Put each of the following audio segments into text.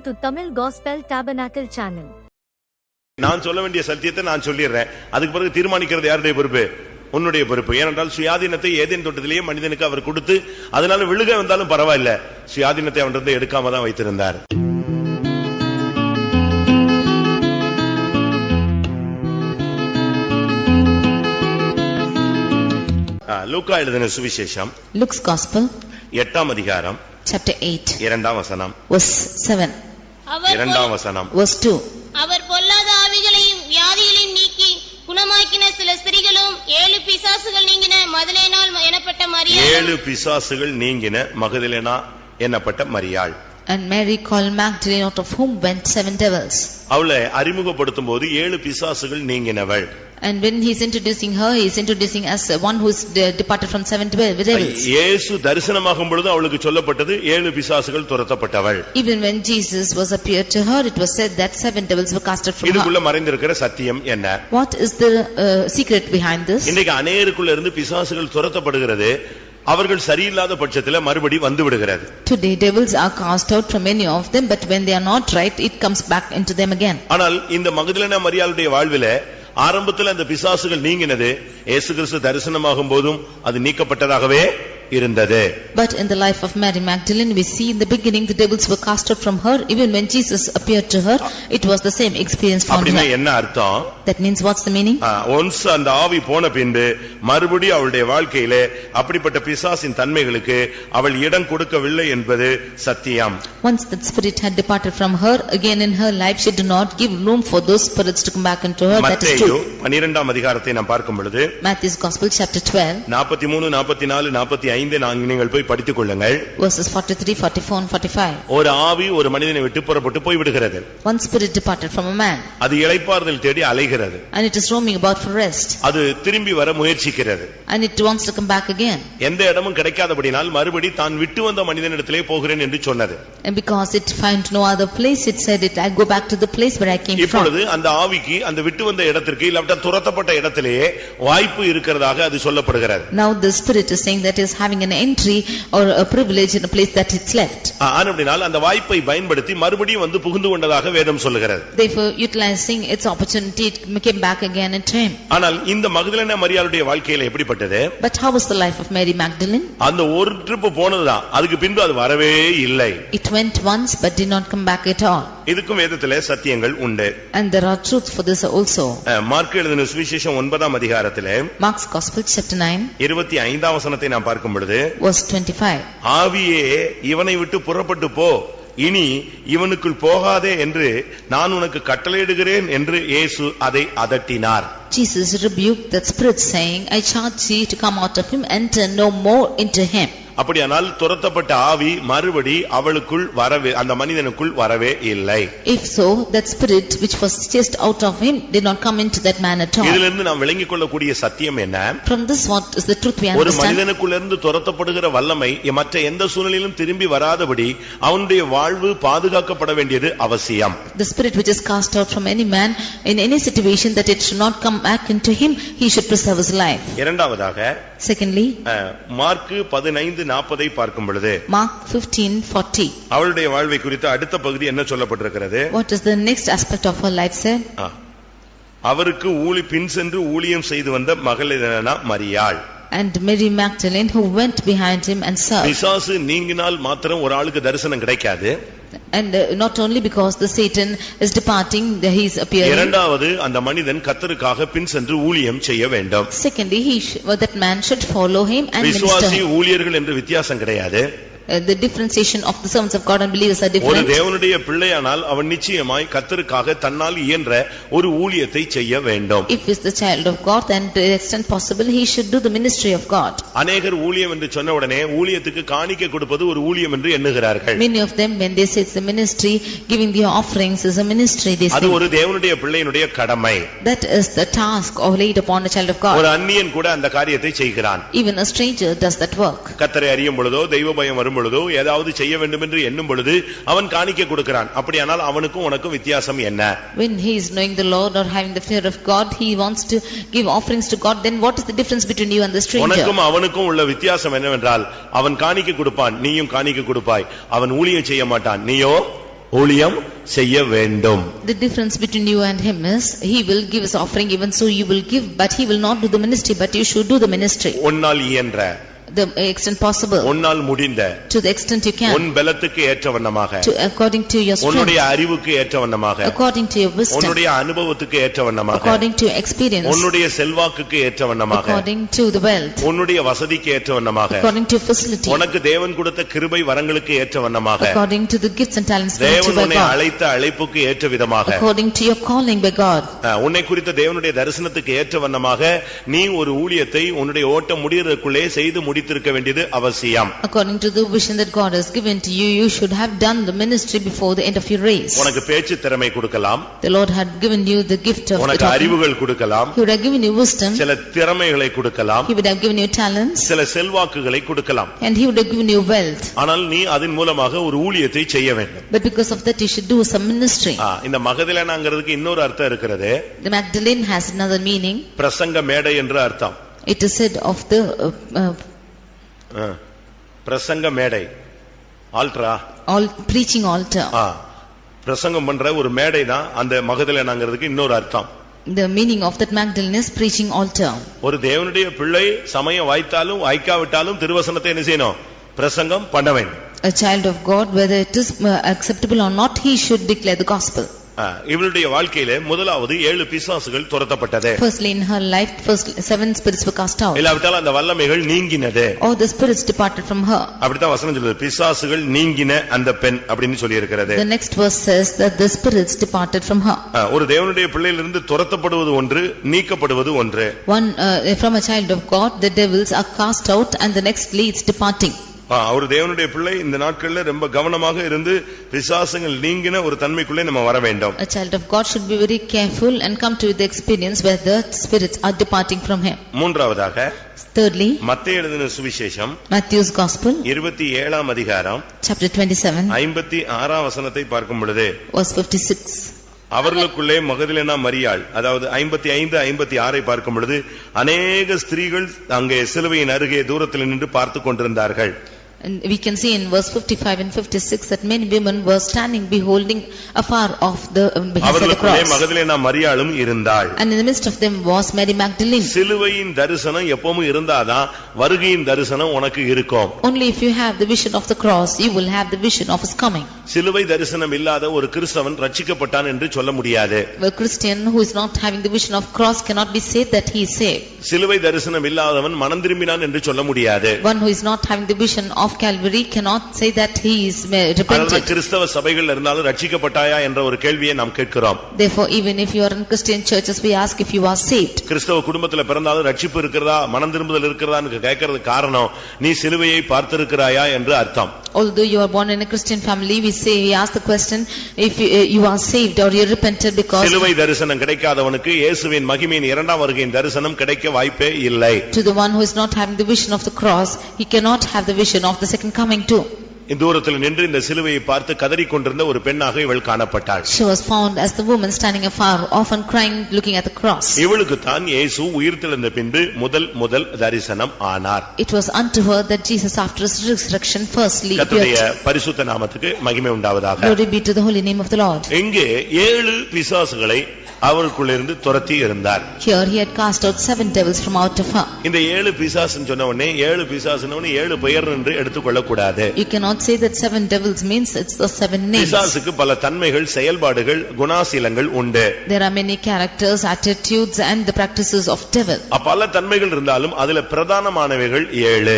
to Tamil Gospel Tabernacle channel. நான் சொல்ல வேண்டிய சத்தியத்தை நான் சொல்லிடுறேன். அதுக்கு பிறகு தீர்மானிக்கிறது யாருடைய பொறுப்பு? உன்னுடைய பொறுப்பு. ஏனென்றால் சுயாதீனத்தை ஏதேன் தோட்டத்திலேயே மனிதனுக்கு அவர் கொடுத்து, அதனால விழுக வந்தாலும் பரவாயில்ல, சுயாதீனத்தை அவனிருந்து எடுக்காம தான் வைத்திருந்தார். லூக்கா எழுதின சுவிசேஷம் Luke's Gospel 8ஆம் அதிகாரம் chapter 8 2ஆம் வசனம் verse 7 2ஆம் வசனம் verse 2. அவர் பொல்லாத ஆவிகளையும் வியாதிகளையும் நீக்கி குணமாக்கின சில ஸ்திரீகளும் 7 பிசாசுகள் நீங்கின மகதலேனாள் எனப்பட்ட மரியாள் 7 பிசாசுகள் நீங்கின மகதலேனா என்னப்பட்ட மரியாள். And Mary called Magdalene, out of whom went 7 devils. அவளை அறிமுகப்படுத்தும் போது 7 பிசாசுகள் நீங்கினவள். And when he is introducing her, he is introducing as one who is departed from 7 devils. இயேசு தரிசனமாகும் பொழுது அவளுக்கு சொல்லப்பட்டது 7 பிசாசுகள் துரத்தப்பட்டவள். Even when Jesus was appeared to her, it was said that 7 devils were casted from her. இதுக்குள்ள மறைந்திருக்கிற சத்தியம் என்ன? What is the secret behind this? இன்னைக்கு அநேகருக்குள்ள இருந்து பிசாசுகள் துரத்தப்படுகிறது. அவர்கள் சரியில்லாத பட்சத்தில் மறுபடி வந்து விடுகிறது. Today devils are cast out from many of them, but when they are not right, it comes back into them again. ஆனால் இந்த மகதலேனா மரியாளுடைய வாழ்விலே ஆரம்பத்தில் அந்த பிசாசுகள் நீங்கினது இயேசு கிறிஸ்து தரிசனமாகும் போதும் அது நீக்கப்பட்டதாகவே இருந்தது. But in the life of Mary Magdalene, we see in the beginning the devils were cast out from her. Even when Jesus appeared to her, it was the same experience found in அப்படினா her. என்ன அர்த்தம்? That means what's the meaning? once அந்த ஆவி போன பின்பு மறுபடி அவளுடைய வாழ்க்கையிலே அப்படிப்பட்ட பிசாசின் தன்மைகளுக்கு அவள் இடம் கொடுக்கவில்லை என்பது சத்தியம். Once that spirit had departed from her, again in her life she did not give room for those spirits to come back into her. That is true. 12ஆம் அதிகாரத்தை நாம் பார்க்கும் பொழுது Matthew's Gospel chapter 12 43 44 45 நீங்கள் போய் படித்துக் கொள்ளுங்கள். verses 43 44 and 45. ஒரு ஆவி ஒரு மனிதனை விட்டு புறப்பட்டு போய் விடுகிறது. One spirit departed from a man, அது இளைப்பாறுதல் தேடி அலைகிறது. and it is roaming about for rest, அது திரும்பி வர முயற்சிக்கிறது. and it wants to come back again. எந்த இடமும் கிடைக்காதபடியால் மறுபடி தான் விட்டு வந்த மனிதனிடத்திலே போகிறேன் என்று சொன்னது. And because it find no other place, it said it I go back to the place where I came from. இப்பொழுது அந்த ஆவிக்கு அந்த விட்டு வந்த இடத்திற்கு இல்ல துரத்தப்பட்ட இடத்திலேயே வாய்ப்பு இருக்கிறதாக அது சொல்லப்படுகிறது. Now the spirit is saying that is having an entry or a privilege in a place that it's left. ஆனபடியால் அந்த வாய்ப்பை பயன்படுத்தி மறுபடியும் வந்து புகுந்து கொண்டதாக வேதம் சொல்லுகிறது. Therefore utilizing its opportunity, it came back again into him. ஆனால் இந்த மகதலேனா மரியாளுடைய வாழ்க்கையில எப்படிப்பட்டது? But how was the life of Mary Magdalene? அந்த ஒரு ட்ரிப் போனதுதான், அதுக்கு பின்பு அது வரவே இல்லை. It went once but did not come back at all. இதுக்கும் வேதத்திலே சத்தியங்கள் உண்டு. And there are truths for this also. Mark எழுதின சுவிசேஷம் 9ஆம் அதிகாரத்திலே Mark's Gospel chapter 9 25ஆம் வசனத்தை நாம் பார்க்கும் பொழுது verse 25. ஆவியே இவனை விட்டு புறப்பட்டு போ, இனி இவனுக்குள் போகாதே என்று நான் உனக்கு கட்டளையிடுகிறேன் என்று இயேசு அதை அதட்டினார். Jesus rebuked that spirit, saying, I charge thee to come out of him, enter no more into him. அப்படியானால் துரத்தப்பட்ட ஆவி மறுபடி அவளுக்குள் வரவே, அந்த மனிதனுக்குள் வரவே இல்லை. If so, that spirit which was chased out of him did not come into that man at all. இதிலிருந்து நாம் விளங்கிக் கொள்ளக்கூடிய சத்தியம் என்ன? From this what is the truth we ஒரு understand? மனிதனுக்குள்ளிருந்து துரத்தப்படுகிற வல்லமை மற்ற எந்த சூழ்நிலையிலும் திரும்பி வராதபடி அவனுடைய வாழ்வு பாதுகாக்கப்பட வேண்டியது அவசியம். The spirit which is cast out from any man in any situation, that it should not come back into him, he should preserve his life. இரண்டாவதாக Secondly, மார்க் 15:40 பார்க்கும் பொழுது Mark 15:40. அவளுடைய வாழ்வை குறித்து அடுத்த பகுதி என்ன சொல்லப்பட்டிருக்கிறது? What is the next aspect of her life said? அவருக்கு பின் சென்று ஊழியம் செய்து வந்த மகதலேனா மரியாள். And Mary Magdalene, who went behind him and served. பிசாசு நீங்கினால் மாத்திரம் ஒரு ஆளுக்கு தரிசனம் கிடைக்காது. And not only because the Satan is departing, he is appearing. இரண்டாவது அந்த மனிதன் கர்த்தருக்காக பின் சென்று ஊழியம் செய்ய வேண்டும். Secondly, that man should follow him and minister. விசுவாசி ஊழியர்கள் என்று வித்தியாசம் கிடையாது. The differentiation of the servants of God and believers are different. ஒரு தேவனுடைய பிள்ளையானால் அவன் நிச்சயமாய் கர்த்தருக்காக தன்னால் இயன்ற ஒரு ஊழியத்தை செய்ய வேண்டும். If he is the child of God, then to the extent possible he should do the ministry of God. அநேகர் ஊழியம் என்று சொன்ன உடனே ஊழியத்துக்கு காணிக்கை கொடுப்பது ஒரு ஊழியம் என்று எண்ணுகிறார்கள். Many of them, when they say it's a ministry, giving the offerings is a ministry, they say. அது ஒரு தேவனுடைய பிள்ளையினுடைய கடமை. That is the task of laid upon a child of God. ஒரு அந்நியன் கூட அந்த காரியத்தை செய்கிறான். Even a stranger does that work. கர்த்தரை அறியும் பொழுதோ தெய்வ பயம் வரும் பொழுதோ ஏதாவது செய்ய வேண்டும் என்று எண்ணும் பொழுது அவன் காணிக்கை கொடுக்கிறான். அப்படியானால் அவனுக்கும் உனக்கும் வித்தியாசம் என்ன? When he is knowing the Lord or having the fear of God, he wants to give offerings to God, then what is the difference between you and the stranger? உனக்கும் அவனுக்கும் உள்ள வித்தியாசம் என்னவென்றால் அவன் காணிக்கை கொடுப்பான், நீயும் காணிக்கை கொடுப்பாய். அவன் ஊழியம் செய்ய மாட்டான், நீயோ ஊழியம் செய்ய வேண்டும். The difference between you and him is he will give his offering, even so you will give, but he will not do the ministry, but you should do the ministry. உன்னால் இயன்ற, The extent possible, உன்னால் முடிந்த, to the extent you can, உன் பலத்துக்கு ஏற்றவண்ணமாக, according to your strength, உன்னுடைய அறிவுக்கு ஏற்றவண்ணமாக, according to your wisdom, உன்னுடைய அனுபவத்துக்கு ஏற்றவண்ணமாக, according to your experience, உன்னுடைய செல்வாக்குக்கு ஏற்றவண்ணமாக, according to the wealth, உன்னுடைய வசதிக்கு ஏற்றவண்ணமாக, according to facility, உனக்கு தேவன் கொடுத்த கிருபை வரங்களுக்கு ஏற்றவண்ணமாக, according to the gifts and talents given to தேவன் by உன்னை God, அழைத்த அழைப்புக்கு ஏற்ற விதமாக, according to your calling by God, உன்னை குறித்த தேவனுடைய தரிசனத்துக்கு ஏற்றவண்ணமாக நீ ஒரு ஊழியத்தை உன்னுடைய ஓட்டம் முடியறதுக்குள்ளே செய்து முடித்திருக்க வேண்டியது அவசியம். according to the vision that God has given to you, you should have done the ministry before the end of your race. உனக்கு பேச்சு திறமை கொடுக்கலாம், The Lord had given you the gift of உனக்கு அறிவுகள் கொடுக்கலாம், He would have given you wisdom, சில திறமைகளை கொடுக்கலாம், He would have given you talents, சில செல்வாக்குகளை கொடுக்கலாம். and He would have given you wealth. ஆனால் நீ அதன் மூலமாக ஒரு ஊழியத்தை செய்ய வேண்டும். But because of that you should do some ministry. இந்த மகதலேனாங்கிறதுக்கு இன்னொரு அர்த்தம் இருக்கிறது. The Magdalene has another meaning. பிரசங்க மேடை என்று அர்த்தம். It is said of the பிரசங்க மேடை, ஆல்டரா, all preaching altar. பிரசங்கம் பண்ற ஒரு மேடை தான் அந்த மகதலேனாங்கிறதுக்கு இன்னொரு அர்த்தம். The meaning of that Magdalene is preaching altar. ஒரு தேவனுடைய பிள்ளை சமயம் வாய்த்தாலும் வாய்க்காவிட்டாலும் திருவசனத்தை என்ன செய்யணும்? பிரசங்கம் பண்ண வேண்டும். A child of God, whether it is acceptable or not, he should declare the gospel. இவளுடைய வாழ்க்கையிலே முதலாவது 7 பிசாசுகள் துரத்தப்பட்டது. Firstly in her life, first 7 spirits were cast out. இல்லாவிட்டால் அந்த வல்லமைகள் நீங்கினது. All the spirits departed from her. அப்படிதான் வசனம் சொல்லுது, பிசாசுகள் நீங்கின அந்த பெண் அப்படின்னு சொல்லி இருக்கிறது. The next verse says that the spirits departed from her. ஒரு தேவனுடைய பிள்ளையிலிருந்து துரத்தப்படுவது ஒன்று, நீக்கப்படுவது ஒன்று. One from a child of God, the devils are cast out, and the next leads departing. ஒரு தேவனுடைய பிள்ளை இந்த நாட்கள்ல ரொம்ப கவனமாக இருந்து பிசாசுகள் நீங்கின ஒரு தன்மைக்குள்ளே நம்ம வர வேண்டும். A child of God should be very careful and come to the experience where the spirits are departing from him. மூன்றாவதாக, thirdly, மத்தேயு எழுதின சுவிசேஷம் Matthew's gospel, 27ஆம் அதிகாரம், chapter 27, 56ஆம் வசனத்தை பார்க்கும் பொழுது, verse 56. அவர்களுக்குள்ளே மகதலேனா மரியாள், அதாவது 55, 56ஐ பார்க்கும் பொழுது அநேக ஸ்திரீகள் அங்கே சிலுவையின் அருகே தூரத்தில் நின்று பார்த்து கொண்டிருந்தார்கள். And we can see in verse 55 and 56 that many women were standing beholding afar off the behind the cross. Magdalene மரியாளும் இருந்தாள். And in the midst of them was Mary Magdalene. சிலுவையின் தரிசனம் எப்பவும் இருந்தாதான் வருகையின் தரிசனம் உனக்கு இருக்கும். Only if you have the vision of the cross, you will have the vision of his coming. சிலுவை தரிசனம் இல்லாத ஒரு கிறிஸ்தவன் ரட்சிக்கப்பட்டான் என்று சொல்ல முடியாது. A Christian who is not having the vision of cross cannot be said that he is saved. சிலுவை தரிசனம் இல்லாதவன் மனம் திரும்பினான் என்று சொல்ல முடியாது. One who is not having the vision of Calvary cannot say that he is repentant. கிறிஸ்தவ சபைகள் இருந்தாலும் ரட்சிக்கப்பட்டாயா என்ற ஒரு கேள்வியை நாம் கேட்கிறோம். Therefore, even if you are in Christian churches, we ask if you are saved. கிறிஸ்தவ குடும்பத்துல பிறந்தாலும் ரட்சிப்பு இருக்கிறதா, மனம் திரும்புதல் இருக்கிறதான்னு கேட்கிறது காரணம் நீ சிலுவையை பார்த்திருக்கிறாயா என்று அர்த்தம். Although you are born in a Christian family, we ask the question if you are saved or you repented, because சிலுவை தரிசனம் கிடைக்காதவனுக்கு இயேசுவின் மகிமையின் இரண்டாம் வருகையின் தரிசனம் கிடைக்க வாய்ப்பே இல்லை. To the one who is not having the vision of the cross, he cannot have the vision of the second coming too. தூரத்தில் நின்று இந்த சிலுவையை பார்த்து கதறிக்கொண்டிருந்த ஒரு பெண்ணாக இவள் காணப்பட்டாள். She was found as the woman standing afar, often crying, looking at the cross. இவளுக்கு தான் இயேசு உயிர்த்தெழுந்த பின்பு முதல் தரிசனம் ஆனார். It was unto her that Jesus after his resurrection firstly கர்த்தருடைய பரிசுத்த நாமத்துக்கு மகிமை உண்டாவதாக. Glory be to the holy name of the Lord. இங்கே 7 பிசாசுகளை அவருக்குள்ளிருந்து துரத்தி இருந்தார். Here he had cast out 7 devils from out of her. இந்த 7 பிசாசுன்னு சொன்ன உடனே 7 பிசாசுன்னு 7 பெயர் என்று எடுத்துக்கொள்ள கூடாது. You cannot say that 7 devils means it's the 7 names. பிசாசுக்கு பல தன்மைகள், செயல்பாடுகள், குணாசீலங்கள் உண்டு. There are many characters, attitudes and the practices of devil. பல தன்மைகள் இருந்தாலும் அதுல பிரதானமானவைகள் 7.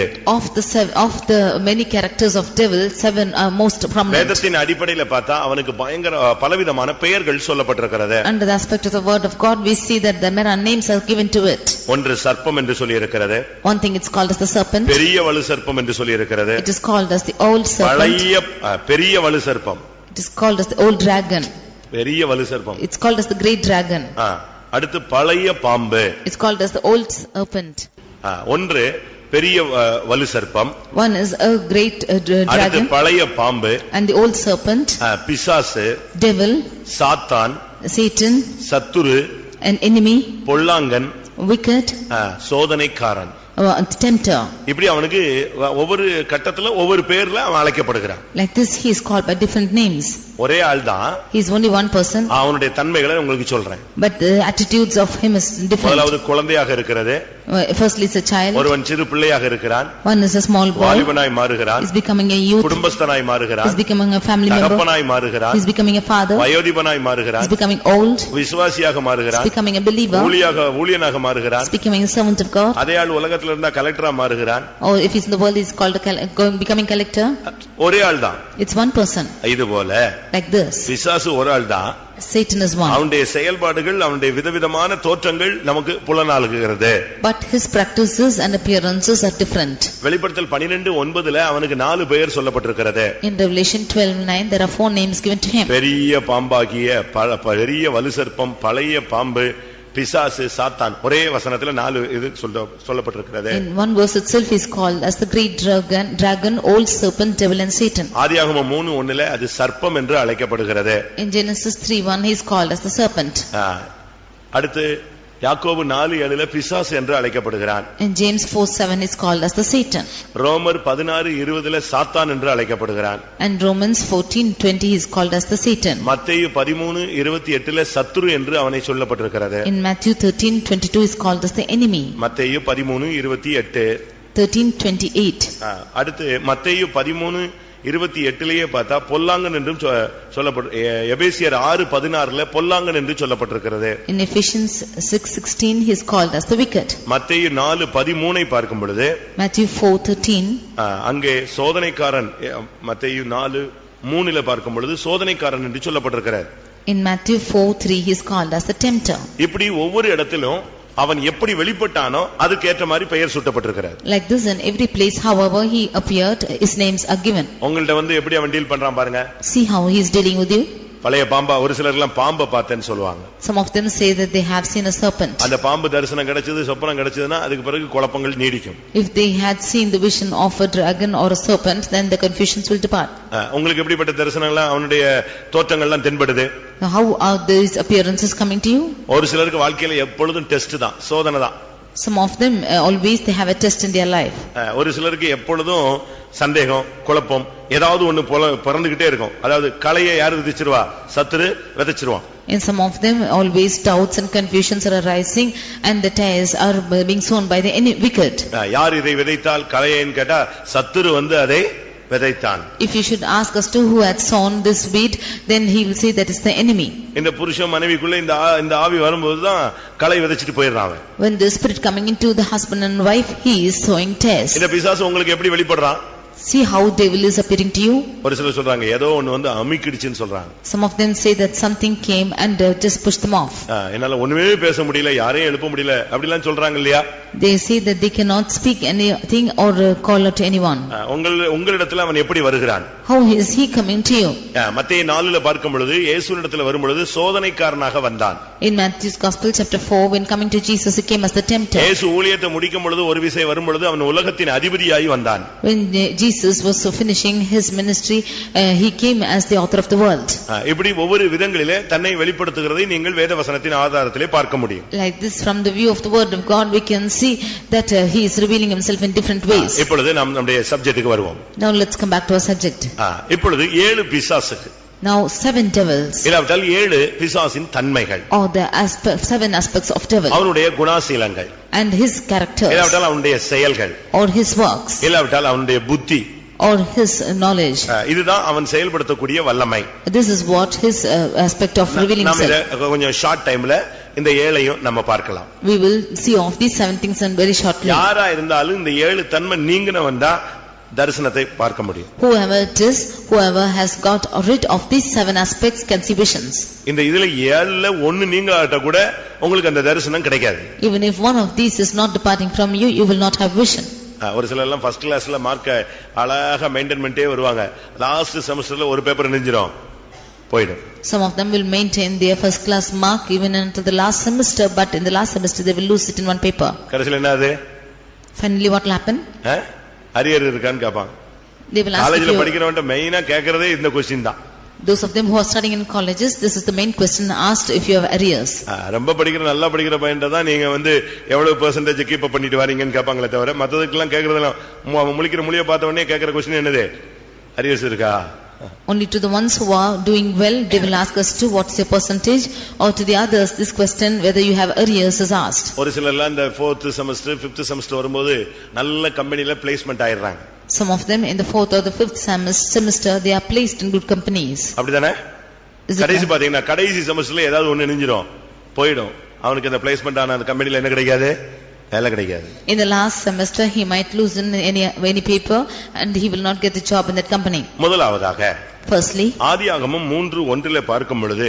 Of the many characters of devil, 7 are most prominent. வேதத்தின் அடிப்படையில் பார்த்தா அவனுக்கு பயங்கர பலவிதமான பெயர்கள் சொல்லப்பட்டிருக்கிறது. Under the aspect of the word of God, we see that the many names are given to it. ஒன்று சர்ப்பம் என்று சொல்லி இருக்கிறது. One thing it's called as the serpent. பெரிய வலு சர்ப்பம் என்று சொல்லி இருக்கிறது. It is called as the old serpent. பெரிய வலு சர்ப்பம். It is called as the old dragon. பெரிய வலு சர்ப்பம். It's called as the great dragon. அடுத்து பழைய பாம்பு. It's called as the old serpent. ஒன்று பெரிய வலு சர்ப்பம். One is a great dragon. அடுத்து பழைய பாம்பு. And the old serpent. பிசாசு. Devil. சாத்தான். Satan. சத்துரு. An enemy. பொல்லாங்கன். Wicked. சோதனைக்காரன். Tempter. இப்படி அவனுக்கு ஒவ்வொரு கட்டத்துல ஒவ்வொரு பேர்ல அவன் அழைக்கப்படுகிறான். Like this he is called by different names. ஒரே ஆள் தான். He is only one person. அவனுடைய தன்மைகளை உங்களுக்கு சொல்றேன். But the attitudes of him is different. முதலாவது குழந்தையாக இருக்கிறது. Firstly is a child. ஒருவன் சிறு பிள்ளையாக இருக்கிறான். One is a small boy. வாலிபனாய் மாறுகிறான். He is becoming a youth. குடும்பஸ்தனாய் மாறுகிறான். He is becoming a family member. தகப்பனாய் மாறுகிறான். He is becoming a father. வயோதிபனாய் மாறுகிறான். He is becoming old. விசுவாசியாக மாறுகிறான். He is becoming a believer. ஊழியனாக மாறுகிறான். He is becoming a servant of God. அதே ஆள் உலகத்துல இருந்தா கலெக்டரா மாறுகிறான். Or if he is in the world, he is called becoming collector. ஒரே ஆள் தான். It's one person. இது போல Like this. பிசாசு ஒரு ஆள் தான். Satan is one. அவனுடைய செயல்பாடுகள் அவனுடைய விதவிதமான தோற்றங்கள் நமக்கு புலனாகுகிறது. But his practices and appearances are different. வெளிப்படுத்தல் 12:9 அவனுக்கு 4 பெயர் சொல்லப்பட்டிருக்கிறது. In Revelation 12:9 there are 4 names given to him. பெரிய பாம்பாகிய பெரிய வலுசர்ப்பம், பழைய பாம்பு, பிசாசு, சாத்தான். ஒரே வசனத்துல 4 இது சொல்லப்பட்டிருக்கிறது. In one verse itself he is called as the great dragon, old serpent, devil and Satan. ஆதியாகமம் 3:1 அது சர்ப்பம் என்று அழைக்கப்படுகிறது. In Genesis 3:1 he is called as the serpent. அடுத்து யாக்கோபு 4:7 பிசாசு என்று அழைக்கப்படுகிறான். In James 4:7 he is called as the Satan. ரோமர் 16:20 சாத்தான் என்று அழைக்கப்படுகிறான். And Romans 14:20 he is called as the Satan. மத்தேயு 13:28 சத்துரு என்று அவனை சொல்லப்பட்டிருக்கிறது. In Matthew 13:22 he is called as the enemy. மத்தேயு 13:28 13:28. அடுத்து மத்தேயு 13:28 பார்த்தா பொல்லாங்கன் என்றும் சொல்லப்பட்டு எபேசியர் 6:16 பொல்லாங்கன் என்று சொல்லப்பட்டிருக்கிறது. In Ephesians 6:16 he is called as the wicked. மத்தேயு 4:13 பார்க்கும் பொழுது Matthew 4:13 அங்கே சோதனைக்காரன், மத்தேயு 4:3 பார்க்கும் பொழுது சோதனைக்காரன் என்று சொல்லப்பட்டிருக்கிறார். In Matthew 4:3 he is called as the tempter. இப்படி ஒவ்வொரு இடத்திலும் அவன் எப்படி வெளிப்பட்டானோ அதுக்கு ஏற்ற மாதிரி பெயர் சூட்டப்பட்டிருக்கிறார். Like this in every place however he appeared his names are given. உங்கள்ட்ட எப்படி அவன் டீல் பண்றான் பாருங்க. See how he is dealing with you. பழைய பாம்பா, ஒரு சிலர் எல்லாம் பாம்பை பார்த்தேன்னு சொல்லுவாங்க. Some of them say that they have seen a serpent. அந்த பாம்பு தரிசனம் கிடைச்சது, சொப்பனம் கிடைச்சதுன்னா அதுக்கு பிறகு குழப்பங்கள் நீடிக்கும். If they had seen the vision of a dragon or a serpent, then the confusions will depart. உங்களுக்கு எப்படிப்பட்ட தரிசனங்கள்லாம் அவனுடைய தோற்றங்கள்லாம் தென்படுது? How are these appearances coming to you? ஒரு சிலருக்கு வாழ்க்கையில எப்பொழுதும் டெஸ்ட் தான், சோதனை தான். Some of them always they have a test in their life. ஒரு சிலருக்கு எப்பொழுதும் சந்தேகம், குழப்பம், ஏதாவது ஒண்ணு பிறந்துகிட்டே இருக்கும். அதாவது களையை யாரு விதைச்சிருவா? சத்துரு விதைச்சிருவான். In some of them always doubts and confusions are arising and the tares are being sown by the wicked. யார் இதை விதைத்தால் களையேன்னு கேட்டா சத்துரு அதை விதைத்தான். If you should ask as to who had sown this weed, then he will say that is the enemy. இந்த புருஷன் மனைவிக்குள்ள இந்த ஆவி வரும்போது தான் களை விதைச்சிட்டு போயிடுறான். When the spirit coming into the husband and wife, he is sowing tares. இந்த பிசாசு உங்களுக்கு எப்படி வெளிப்படுறான்? See how devil is appearing to you. ஒரு சிலர் சொல்றாங்க ஏதோ ஒன்னு அமிக்கிடுச்சுன்னு சொல்றாங்க. Some of them say that something came and just pushed them off. என்னால ஒண்ணுமே பேச முடியல, யாரையும் எழுப்ப முடியல அப்படிலாம் சொல்றாங்க இல்லையா? They say that they cannot speak anything or call out to anyone. உங்களிடத்துல அவன் எப்படி வருகிறான்? How is he coming to you? மத்தேயு 4 பார்க்கும் பொழுது இயேசுவினிடத்துல வரும் பொழுது சோதனைக்காரனாக வந்தான். In Matthew's Gospel chapter 4, when coming to Jesus, he came as the tempter. இயேசு ஊழியத்தை முடிக்கும் பொழுது ஒரு விசை வரும் பொழுது அவன் உலகத்தின் அதிபதியாய் வந்தான். When Jesus was finishing his ministry, he came as the author of the world. இப்படி ஒவ்வொரு விதங்களிலே தன்னை வெளிப்படுத்துகிறதை நீங்கள் வேத வசனத்தின் ஆதாரத்திலே பார்க்க முடியும். Like this, from the view of the word of God, we can see that he is revealing himself in different ways. இப்பொழுது நம்முடைய சப்ஜெக்ட்டுக்கு வருவோம். Now let's come back to our subject. இப்பொழுது 7 பிசாசுகள். Now 7 devils. இல்லாவிட்டால் 7 பிசாசின் தன்மைகள். Or the 7 aspects of devil. அவனுடைய குணாசீலங்கள். And his characters. இல்லாவிட்டால் அவனுடைய செயல்கள். Or his works. இல்லாவிட்டால் அவனுடைய புத்தி. Or his knowledge. இதுதான் அவன் செயல்படுத்தக்கூடிய வல்லமை. This is what his aspect of revealing himself. நாம கொஞ்சம் ஷார்ட் டைம்ல இந்த 7ஐயும் நம்ம பார்க்கலாம். We will see of these 7 things in very shortly. யாரா இருந்தாலும் இந்த 7 தன்மை நீங்கினவன் தான் தரிசனத்தை பார்க்க முடியும். Whoever it is, whoever has got rid of these 7 aspects can see visions. இந்த இதுல 7ல ஒன்னு நீங்களாட்ட கூட உங்களுக்கு அந்த தரிசனம் கிடைக்காது. Even if one of these is not departing from you, you will not have vision. ஒரு சிலர் எல்லாம் ஃபர்ஸ்ட் கிளாஸ்ல மார்க்க அழகா மெயின்டைன் பண்ணிட்டே வருவாங்க. லாஸ்ட் செமஸ்டர்ல ஒரு பேப்பர் நெஞ்சிரும் போய்டும். Some of them will maintain their first class mark even until the last semester, but in the last semester they will lose it in one paper. கடைசில என்னது? Finally what will happen? Arrear இருக்கான்னு கேட்பாங்க. They will ask காலேஜ்ல படிக்கிறவங்க மெயினா கேக்குறதே இந்த question தான். Those of them who are studying in colleges, this is the main question asked if you have arrears. ரொம்ப படிக்கிற நல்லா படிக்கிற பையன்ட்ட தான் நீங்க எவ்வளவு பெர்சன்டேஜ் கீப் அப் பண்ணிட்டு வரீங்கன்னு கேட்பாங்களே தவிர மத்ததுக்கெல்லாம் கேக்குறதெல்லாம் முழிக்கிற மொழியை பார்த்த உடனே கேக்குற क्वेश्चन என்னது? அரியர்ஸ் இருக்கா? Only to the ones who are doing well, they will ask us to what's your percentage, or to the others this question whether you have arrears is asked. ஒரு சிலர்லாம் இந்த 4th semester 5th semester வரும்போது நல்ல கம்பெனில placement ஆயிடுறாங்க. Some of them in the 4th or the 5th semester they are placed in good companies. அப்படிதானே? கடைசி பாத்தீங்கன்னா கடைசி செமஸ்டர்ல ஏதாவது ஒன்னு நிஞ்சிரும் போய்டும். அவனுக்கு இந்த பிளேஸ்மென்ட் ஆன அந்த கம்பெனில என்ன கிடைக்காது? வேலை கிடைக்காது. In the last semester he might lose in any paper and he will not get the job in that company. முதலாவதாக Firstly, ஆதியாகமம் 3:1 பார்க்கும் பொழுது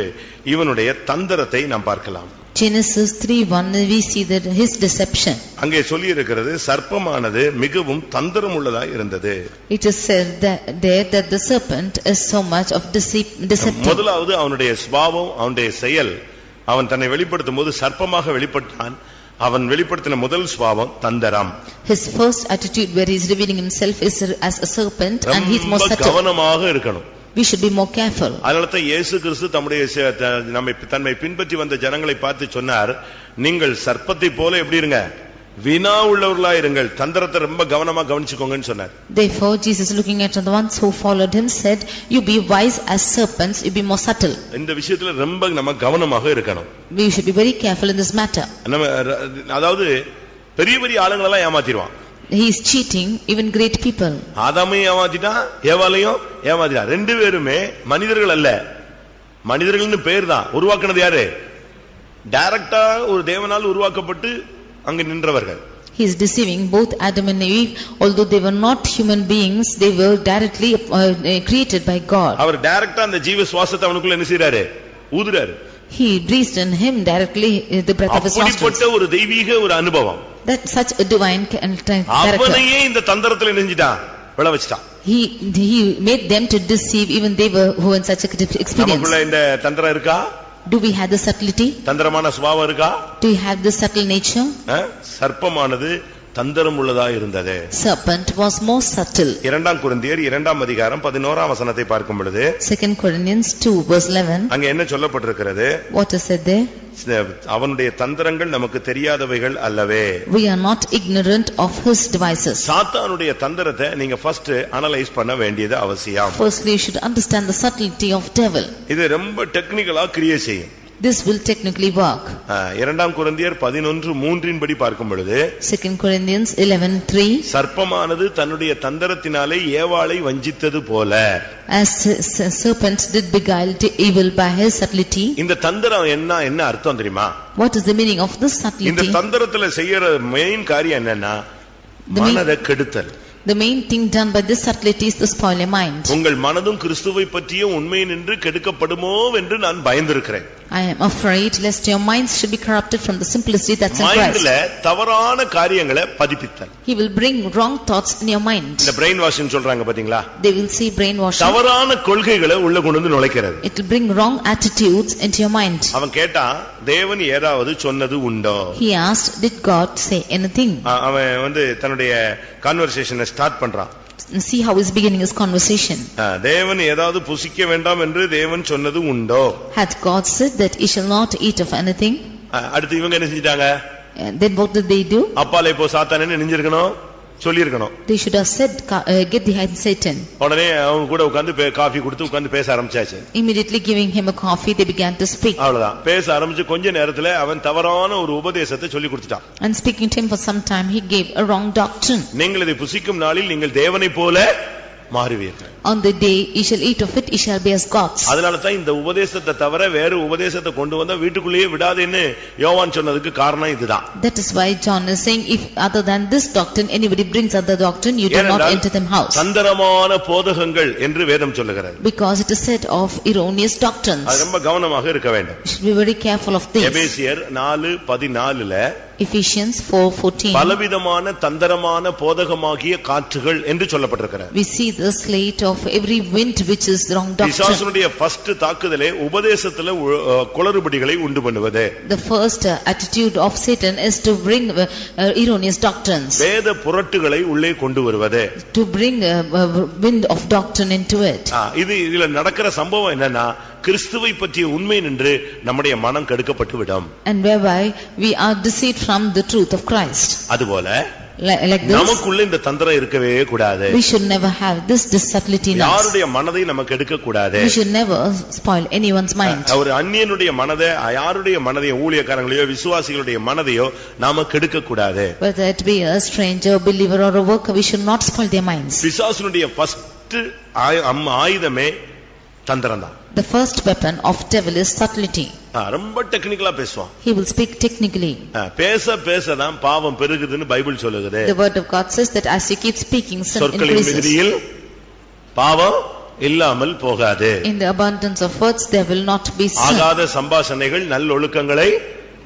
இவனுடைய தந்திரத்தை நாம் பார்க்கலாம். Genesis 3:1 we see that his deception. அங்கே சொல்லி இருக்கிறது சர்ப்பமானது மிகவும் தந்திரம் உள்ளதாய் இருந்தது. It is said that the serpent is so much of deceptive. முதலாவது அவனுடைய சுபாவம் அவனுடைய செயல் அவன் தன்னை வெளிப்படுத்தும் போது சர்ப்பமாக வெளிப்பட்டான். அவன் வெளிப்படுத்தின முதல் சுபாவம் தந்திரம். His first attitude where he is revealing himself is as a serpent and he is more subtle. கவனமாக இருக்கணும். We should be more careful. அதனால இயேசு கிறிஸ்து தம்மை பின்பற்றி வந்த ஜனங்களை பார்த்து சொன்னார், நீங்கள் சர்ப்பத்தை போல எப்படி இருங்க? வினா உள்ளவர்களா இருங்கள், தந்திரத்தை ரொம்ப கவனமா கவனிச்சுக்கோங்கன்னு சொன்னார். Therefore Jesus looking at the ones who followed him said, you be wise as serpents, you be more subtle. இந்த விஷயத்துல ரொம்ப நம்ம கவனமாக இருக்கணும். We should be very careful in this matter. அதாவது பெரிய பெரிய ஆளுங்களை எல்லாம் ஏமாத்திடுவான். He is cheating even great people. ஆதாமையும் ஏமாத்திட்டான், ஏவாளையும் ஏமாத்திட்டான். ரெண்டு பேருமே மனிதர்கள் அல்ல, மனிதர்கள்னு பேர் தான். உருவாக்குனது யாரு? டைரக்டா ஒரு தேவனால் உருவாக்கப்பட்டு அங்க நின்றவர்கள். He is deceiving both Adam and Eve, although they were not human beings, they were directly created by God. அவர் டைரக்டா அந்த ஜீவ சுவாசத்தை அவனுக்குள்ள என்ன செய்றாரு? ஊதுறாரு. He breathed in him directly the breath of his nostrils. அப்படிப்பட்ட ஒரு தெய்வீக ஒரு அனுபவம். That such a divine character. அவனையே இந்த தந்திரத்துல நெஞ்சிட்டான், விள வச்சிட்டான். He made them to deceive even they were who in such a experience. நமக்குள்ள இந்த தந்திரம் இருக்கா? Do we have the subtlety? தந்திரமான சுபாவம் இருக்கா? Do you have the subtle nature? சர்ப்பமானது தந்திரம் உள்ளதா இருந்தது. Serpent was more subtle. 2 கொரிந்தியர் 2ஆம் அதிகாரம் 11ஆம் வசனத்தை பார்க்கும் பொழுது 2 Corinthians 2:11 அங்க என்ன சொல்லப்பட்டிருக்கிறது? What is said there? அவனுடைய தந்திரங்கள் நமக்கு தெரியாதவைகள் அல்லவே. We are not ignorant of his devices. சாத்தானுடைய தந்திரத்தை நீங்க ஃபர்ஸ்ட் அனலைஸ் பண்ண வேண்டியது அவசியம். Firstly, you should understand the subtlety of devil. இது ரொம்ப டெக்னிக்கலா கிரியேட் செய்யும். This will technically work. 2 கொரிந்தியர் 11:3 படி பார்க்கும் பொழுது 2 Corinthians 11:3 சர்ப்பமானது தன்னுடைய தந்திரத்தினாலே ஏவாளை வஞ்சித்தது போல, as serpent did beguile evil by his subtlety. இந்த தந்திரம் என்ன அர்த்தம் தெரியுமா? What is the meaning of this subtlety? இந்த தந்திரத்துல செய்யற மெயின் காரியம் என்னன்னா மனதை கெடுத்தல். The main thing done by this subtlety is to spoil your mind. உங்கள் மனதும் கிறிஸ்துவை பற்றிய உண்மை நின்று கெடுக்கப்படுமோ என்று நான் பயந்திருக்கிறேன். I am afraid lest your minds should be corrupted from the simplicity that's in Christ. மைண்ட்ல தவறான காரியங்களை பதிப்பித்தல். He will bring wrong thoughts in your mind. இந்த பிரெயின் வாஷிங் சொல்றாங்க பாத்தீங்களா? They will see brainwashing. தவறான கொள்கைகளை உள்ள கொண்டு வந்து நுழைக்கிறது. It will bring wrong attitudes into your mind. அவன் கேட்டா தேவன் ஏதாவது சொன்னது உண்டோ? He asked, did God say anything? அவன் தன்னுடைய கான்வர்சேஷனை ஸ்டார்ட் பண்றான். See how he is beginning his conversation. தேவன் ஏதாவது புசிக்க வேண்டாம் என்று தேவன் சொன்னது உண்டோ? Had God said that he shall not eat of anything? அடுத்து இவங்க என்ன செஞ்சிட்டாங்க? Then what did they do? அப்பாலே போ சாத்தானே நெஞ்சிருக்கணும், சொல்லிருக்கணும். They should have said, get behind Satan. உடனே அவங்க கூட உட்கார்ந்து காபி கொடுத்து உட்கார்ந்து பேச ஆரம்பிச்சாச்சு. Immediately giving him a coffee, they began to speak. அவ்வளவுதான். பேச ஆரம்பிச்சு கொஞ்ச நேரத்துல அவன் தவறான ஒரு உபதேசத்தை சொல்லி கொடுத்துட்டான். And speaking to him for some time, he gave a wrong doctrine. நீங்கள் இதை புசிக்கும் நாளில் நீங்கள் தேவனை போல மாறுவீர்கள். On the day you shall eat of it, you shall be as gods. அதனால தான் இந்த உபதேசத்தை தவிர வேற உபதேசத்தை கொண்டு வந்தா வீட்டுக்குள்ளேயே விடாதேன்னு யோவான் சொன்னதுக்கு காரணம் இதுதான். That is why John is saying, if other than this doctrine anybody brings other doctrine, you do not enter them house. தந்திரமான போதகங்கள் என்று வேதம் சொல்லுகிறது. Because it is said of erroneous doctrines. அது ரொம்ப கவனமாக இருக்க வேண்டும். You should be very careful of this. எபேசியர் 4:14ல Ephesians 4:14 பலவிதமான தந்திரமான போதகமாகிய காற்றுகள் என்று சொல்லப்பட்டிருக்கிறது. We see the slate of every wind which is wrong doctrine. பிசாசுடைய ஃபர்ஸ்ட் தாக்குதலே உபதேசத்துல குளறுபடிகளை உண்டு பண்ணுவது. The first attitude of Satan is to bring erroneous doctrines. வேத புரட்டுகளை உள்ளே கொண்டு வருவது. To bring wind of doctrine into it. இதுல நடக்கிற சம்பவம் என்னன்னா கிறிஸ்துவை பற்றிய உண்மை நின்று நம்முடைய மனம் கெடுக்கப்பட்டு விடும். And whereby we are deceived from the truth of Christ. அதுபோல like this. நமக்குள்ள இந்த தந்திரம் இருக்கவே கூடாது. We should never have this subtlety in us. யாருடைய மனதை நமக்கு எடுக்க கூடாது. We should never spoil anyone's mind. ஒரு அந்நியனுடைய மனதை, யாருடைய மனதையோ, ஊழியக்காரங்களையோ விசுவாசிகளுடைய மனதையோ நாம கெடுக்க கூடாது. Whether it be a stranger, believer or a worker, we should not spoil their minds. பிசாசுனுடைய ஃபர்ஸ்ட் ஆயுதமே தந்திரம் தான். The first weapon of devil is subtlety. ரொம்ப டெக்னிக்கலா பேசுவான். He will speak technically. பேச பேசதான் பாவம் பெருகுதுன்னு பைபிள் சொல்லுது. The word of God says that as you keep speaking, sin சொற்களின் மிகுதியில் பாவம் இல்லாமல் போகாது. In the abundance of words there will not be sin. ஆகாத சம்பாஷணைகள் நல்லொழுக்கங்களை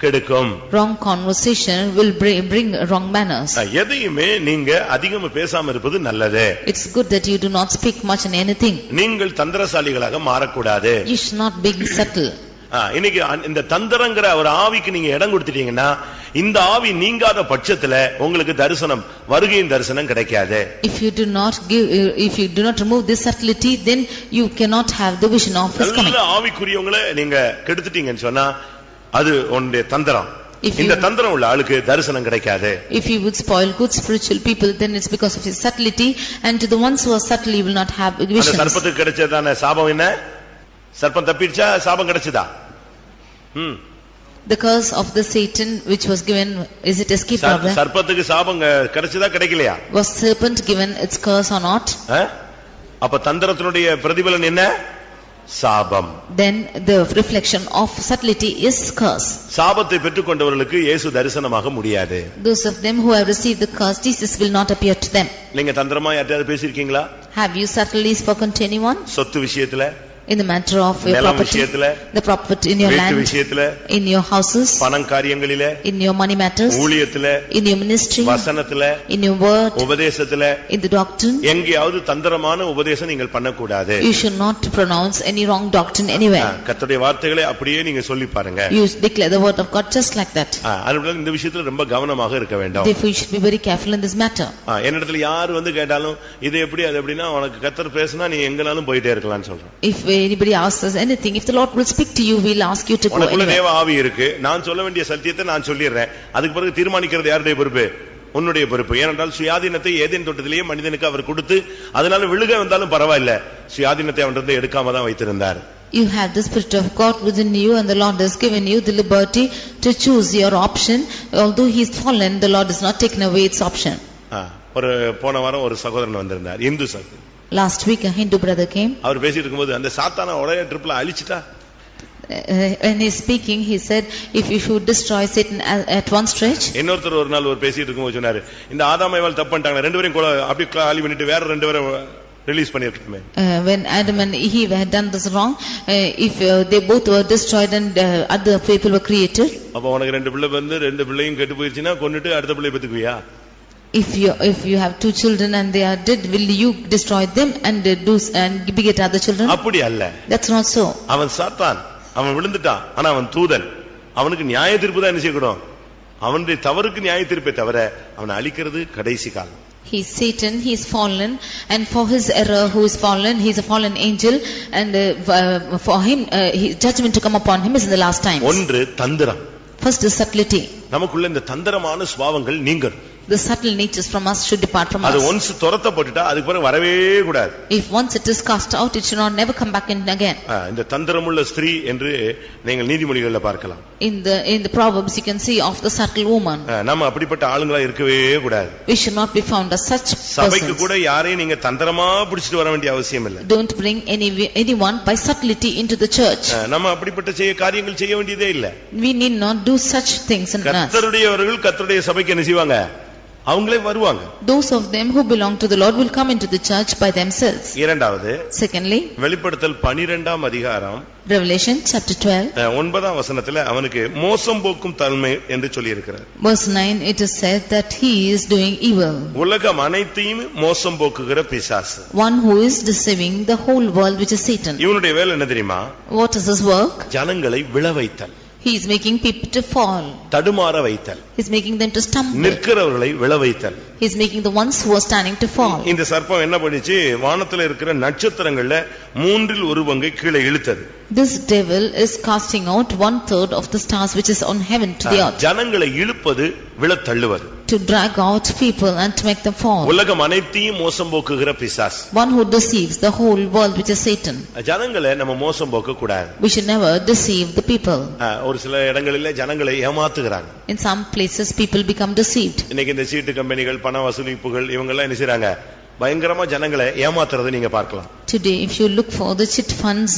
கெடுக்கும். Wrong conversation will bring wrong manners. எதையுமே நீங்க அதிகமா பேசாம இருப்பது நல்லது. It's good that you do not speak much in anything. நீங்கள் தந்திரசாலிகளாக மாறக்கூடாது. You should not be subtle. இன்னைக்கு இந்த தந்திரங்கிற ஒரு ஆவிக்கு நீங்க இடம் கொடுத்துட்டீங்கன்னா, இந்த ஆவி நீங்காத பட்சத்துல உங்களுக்கு தரிசனம், வருகையின் தரிசனம் கிடைக்காது. If you do not remove this subtlety, then you cannot have the vision of his coming. நல்ல ஆவிக்குரியவங்களை நீங்க கெடுத்துட்டீங்கன்னு சொன்னா அது உன்னுடைய தந்திரம். இந்த தந்திரம் உள்ள ஆளுக்கு தரிசனம் கிடைக்காது. If you would spoil good spiritual people, then it's because of his subtlety, and to the ones who are subtle you will not have visions. அந்த சர்ப்பத்துக்கு கிடைச்சதான சாபம் என்ன? சர்ப்பம் தப்பிடுச்சா? சாபம் கிடைச்சதா? The curse of the Satan which was given, is it escaped of them? சர்ப்பத்துக்கு சாபம் கிடைச்சதா கிடைக்கலையா? Was serpent given its curse or not? அப்ப தந்திரத்தினுடைய பிரதிபலன் என்ன? சாபம். Then the reflection of subtlety is curse. சாபத்தை பெற்றுக்கொண்டவர்களுக்கு இயேசு தரிசனமாக முடியாது. Those of them who have received the curse, Jesus will not appear to them. நீங்க தந்திரமா யார்கிட்டயாவது பேசிருக்கீங்களா? Have you subtly spoken to anyone? சொத்து விஷயத்துல, in the matter of your property, the property in your land, in your houses, பணம் காரியங்களிலே, in your money matters, ஊழியத்திலே, in your ministry, வசனத்திலே, in your word, உபதேசத்திலே, in the doctrine, எங்கேயாவது தந்திரமான உபதேசம் நீங்கள் பண்ணக்கூடாது. You should not pronounce any wrong doctrine anywhere. கர்த்தருடைய வார்த்தைகளை அப்படியே நீங்க சொல்லி பாருங்க. You declare the word of God just like that. அதனால இந்த விஷயத்துல ரொம்ப கவனமாக இருக்க வேண்டும். Therefore you should be very careful in this matter. என்னிடத்துல யார் வந்து கேட்டாலும் இது எப்படி அது எப்படின்னா உனக்கு கர்த்தர் பேசினா நீ எங்கனாலும் போயிட்டே இருக்கலாம்னு சொல்றேன். If anybody asks us anything, if the Lord will speak to you, we'll ask you to go anywhere. தேவ ஆவி இருக்கு, நான் சொல்ல வேண்டிய சத்தியத்தை நான் சொல்லிடுறேன். அதுக்கு பிறகு தீர்மானிக்கிறது யாருடைய பொறுப்பு? உன்னுடைய பொறுப்பு. ஏனென்றால் சுயாதீனத்தை ஏதேன் தோட்டத்திலேயே மனிதனுக்கு அவர் கொடுத்து, அதனால விழுக வந்தாலும் பரவாயில்லை, சுயாதீனத்தை அவனிருந்து எடுக்காம தான் வைத்திருந்தார். You have the Spirit of God within you, and the Lord has given you the liberty to choose your option. Although he is fallen, the Lord has not taken away its option. ஒரு போன வாரம் ஒரு சகோதரன் வந்திருந்தார், இந்து சகோதரன். Last week a Hindu brother came. அவர் பேசிட்டு இருக்கும்போது அந்த சாத்தானை ஒரே ட்ரிப்ல அழிச்சிட்டா. When he is speaking, he said, if you should destroy Satan at one stretch. இன்னொருத்தர் ஒரு நாள் ஒரு பேசிட்டு இருக்கும்போது சொன்னாரு, இந்த ஆதாம் ஏவாள் தப்பு பண்ணிட்டாங்க, ரெண்டு பேரும் அப்படி காலி பண்ணிட்டு வேற ரெண்டு பேரை release பண்ணிருக்கமே. When Adam and Eve had done this wrong, if they both were destroyed and other people were created. அப்ப உனக்கு ரெண்டு பிள்ளை வந்து ரெண்டு பிள்ளையும் கெட்டு போயிடுச்சுன்னா கொன்னுட்டு அடுத்த பிள்ளை பெத்துக்குவியா? If you have two children and they are dead, will you destroy them and beget other children? அப்படி அல்ல. That's not so. அவன் சாத்தான், அவன் விழுந்துட்டான், ஆனா அவன் தூதன். அவனுக்கு நியாய தீர்ப்பு தான் என்ன செய்யணும்? அவனுடைய தவறுக்கு நியாய தீர்ப்பை தவிர அவனை அழிக்கிறது கடைசி காலம். He is Satan, he is fallen, and for his error who is fallen, he is a fallen angel, and for him his judgment to come upon him is in the last time. ஒன்று தந்திரம். First is subtlety. நமக்குள்ள இந்த தந்திரமான சுபாவங்கள் நீங்கணும். The subtle natures from us should depart from us. அது once துரத்தப்பட்டுட்டா அதுக்கு பிறகு வரவே கூடாது. If once it is cast out, it should not never come back in again. இந்த தந்திரமுள்ள ஸ்திரீ என்று நீங்கள் நீதிமொழிகள்ல பார்க்கலாம். In the Proverbs you can see of the subtle woman. நாம அப்படிப்பட்ட ஆளுங்களா இருக்கவே கூடாது. We should not be found as such persons. சபைக்கு கூட யாரையும் நீங்க தந்திரமா பிடிச்சிட்டு வர வேண்டிய அவசியம் இல்லை. Don't bring anyone by subtlety into the church. நம்ம அப்படிப்பட்ட காரியங்கள் செய்ய வேண்டியதே இல்லை. We need not do such things in us. கர்த்தருடையவர்கள் கர்த்தருடைய சபைக்கு என்ன செய்வாங்க? அவங்களே வருவாங்க. Those of them who belong to the Lord will come into the church by themselves. இரண்டாவது, secondly, வெளிப்படுத்தல் 12ஆம் அதிகாரம் Revelation chapter 12 9ஆம் வசனத்துல அவனுக்கு மோசம் போக்கும் தன்மை என்று சொல்லி இருக்கிறார். Verse 9 it is said that he is doing evil. உலகம் அனைத்தையும் மோசம் போக்குகிற பிசாசு. One who is deceiving the whole world, which is Satan. இவனுடைய வேலை என்ன தெரியுமா? What is his work? ஜனங்களை விழ வைத்தல். He is making people to fall. தடுமாற வைத்தல். He is making them to stumble. நிற்கிறவர்களை விழ வைத்தல். He is making the ones who are standing to fall. இந்த சர்ப்பம் என்ன பண்ணிச்சு? வானத்துல இருக்கிற நட்சத்திரங்கள்ல மூன்றில் ஒரு பங்கை கீழே இழுத்தது. This devil is casting out 1/3 of the stars which is on heaven to the earth. ஜனங்களை இழுப்பது விழத் தள்ளுவது. To drag out people and to make them fall. உலகம் அனைத்தையும் மோசம் போக்குகிற பிசாசு. One who deceives the whole world, which is Satan. ஜனங்களை நம்ம மோசம் போக்க கூடாது. We should never deceive the people. ஒரு சில இடங்களிலே ஜனங்களை ஏமாத்துகிறாங்க. In some places people become deceived. இன்னைக்கு இந்த சீட்டு கம்பெனிகள், பண வசூலிப்புகள் இவங்க எல்லாம் என்ன செய்றாங்க? பயங்கரமா ஜனங்களை ஏமாத்துறதை நீங்க பார்க்கலாம். Today if you look for the chit funds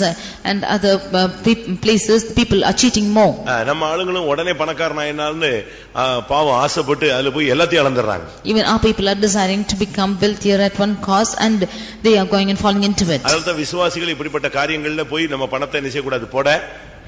and other places, people are cheating more. நம்ம ஆளுங்களும் உடனே பணக்காரனாயினால்னு பாவம் ஆசைப்பட்டு அதுல போய் எல்லாத்தையும் இழந்துறாங்க. Even our people are desiring to become wealthier at one cost and they are going and falling into it. அதனால விசுவாசிகள் இப்படிப்பட்ட காரியங்கள்ல போய் நம்ம பணத்தை என்ன செய்ய கூடாது? போட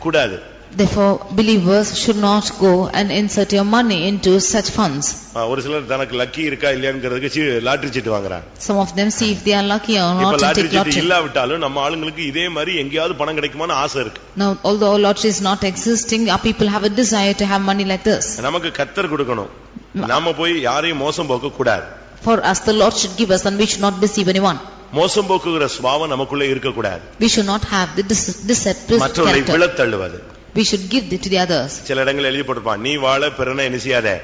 கூடாது. Therefore believers should not go and insert your money into such funds. ஒரு சிலர் தனக்கு லக்கி இருக்கா இல்லையாங்கிறதுக்கு லாட்டரி சீட்டு வாங்குறாங்க. Some of them see if they are lucky or not and take lottery. இல்லாவிட்டாலும் நம்ம ஆளுங்களுக்கு இதே மாதிரி எங்கயாவது பணம் கிடைக்குமான்னு ஆசை இருக்கு. Now although lottery is not existing, our people have a desire to have money like this. நமக்கு கர்த்தர் கொடுக்கணும். நாம போய் யாரையும் மோசம் போக்க கூடாது. For us the Lord should give us and we should not deceive anyone. மோசம் போக்குகிற சுபாவம் நமக்குள்ள இருக்க கூடாது. We should not have the deceptive மற்றவர்களை character. விழத் தள்ளுவது. We should give it to the others. சில இடங்களில் எழுதி போட்டிருப்பான், நீ வாழ பிறனை என்ன செய்யாதே,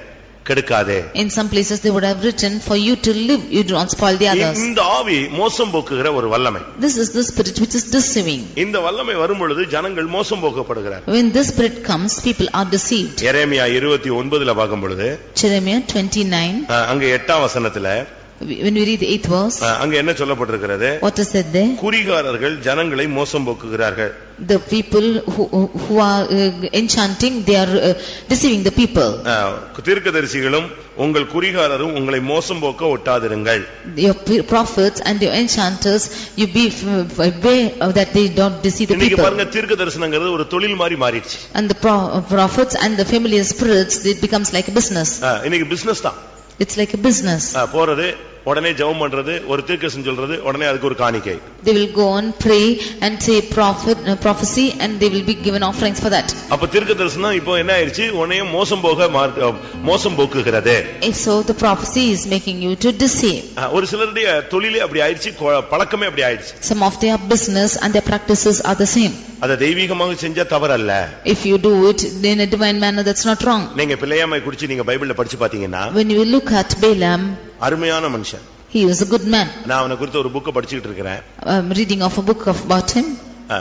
கெடுக்காதே. In some places they would have written, for you to live you do not spoil the others. இந்த ஆவி மோசம் போக்குகிற ஒரு வல்லமை. This is the spirit which is deceiving. இந்த வல்லமை வரும் பொழுது ஜனங்கள் மோசம் போக்கப்படுகிறார். When this spirit comes, people are deceived. எரேமியா 29ல பார்க்கும் பொழுது, Jeremiah 29, அங்க 8ஆம் வசனத்துல when we read the 8th verse, அங்க என்ன சொல்லப்பட்டிருக்கிறது? what is said there? குறிகாரர்கள் ஜனங்களை மோசம் போக்குகிறார்கள். The people who are enchanting, they are deceiving the people. தீர்க்கதரிசிகளும் உங்கள் குறிகாரரும் உங்களை மோசம் போக்க ஒட்டாதிருங்கள். Your prophets and your enchanters, you be aware that they don't deceive the இன்னைக்கு people. பாருங்க, தீர்க்கதரிசனங்கிறது ஒரு தொழில் மாதிரி மாறிடுச்சு. And the prophets and the familiar spirits, it becomes like a business. இன்னைக்கு பிசினஸ் தான். It's like a business. போறது, உடனே ஜெபம் பண்றது, ஒரு தீர்க்கதரிசனம் சொல்றது, உடனே அதுக்கு ஒரு காணிக்கை. They will go and pray and say prophecy and they will be given offerings for that. அப்ப தீர்க்கதரிசனம் இப்போ என்ன ஆயிருச்சு? உடனே மோசம் போக்குகிறது. If so, the prophecy is making you to deceive. ஒரு சிலருடைய தொழிலே அப்படி ஆயிருச்சு, பழக்கமே அப்படி ஆயிருச்சு. Some of their business and their practices are the same. அத தெய்வீகமாக செஞ்சா தவறல்ல. If you do it in a divine manner, that's not wrong. நீங்க பிள்ளையாமை குறிச்சு நீங்க பைபிள்ல படிச்சு பாத்தீங்கன்னா, When you look at Balaam, அருமையான மனுஷன். he was a good man. நான் அவனை குறித்து ஒரு புக் படிச்சிட்டு இருக்கேன். I'm reading of a book about him.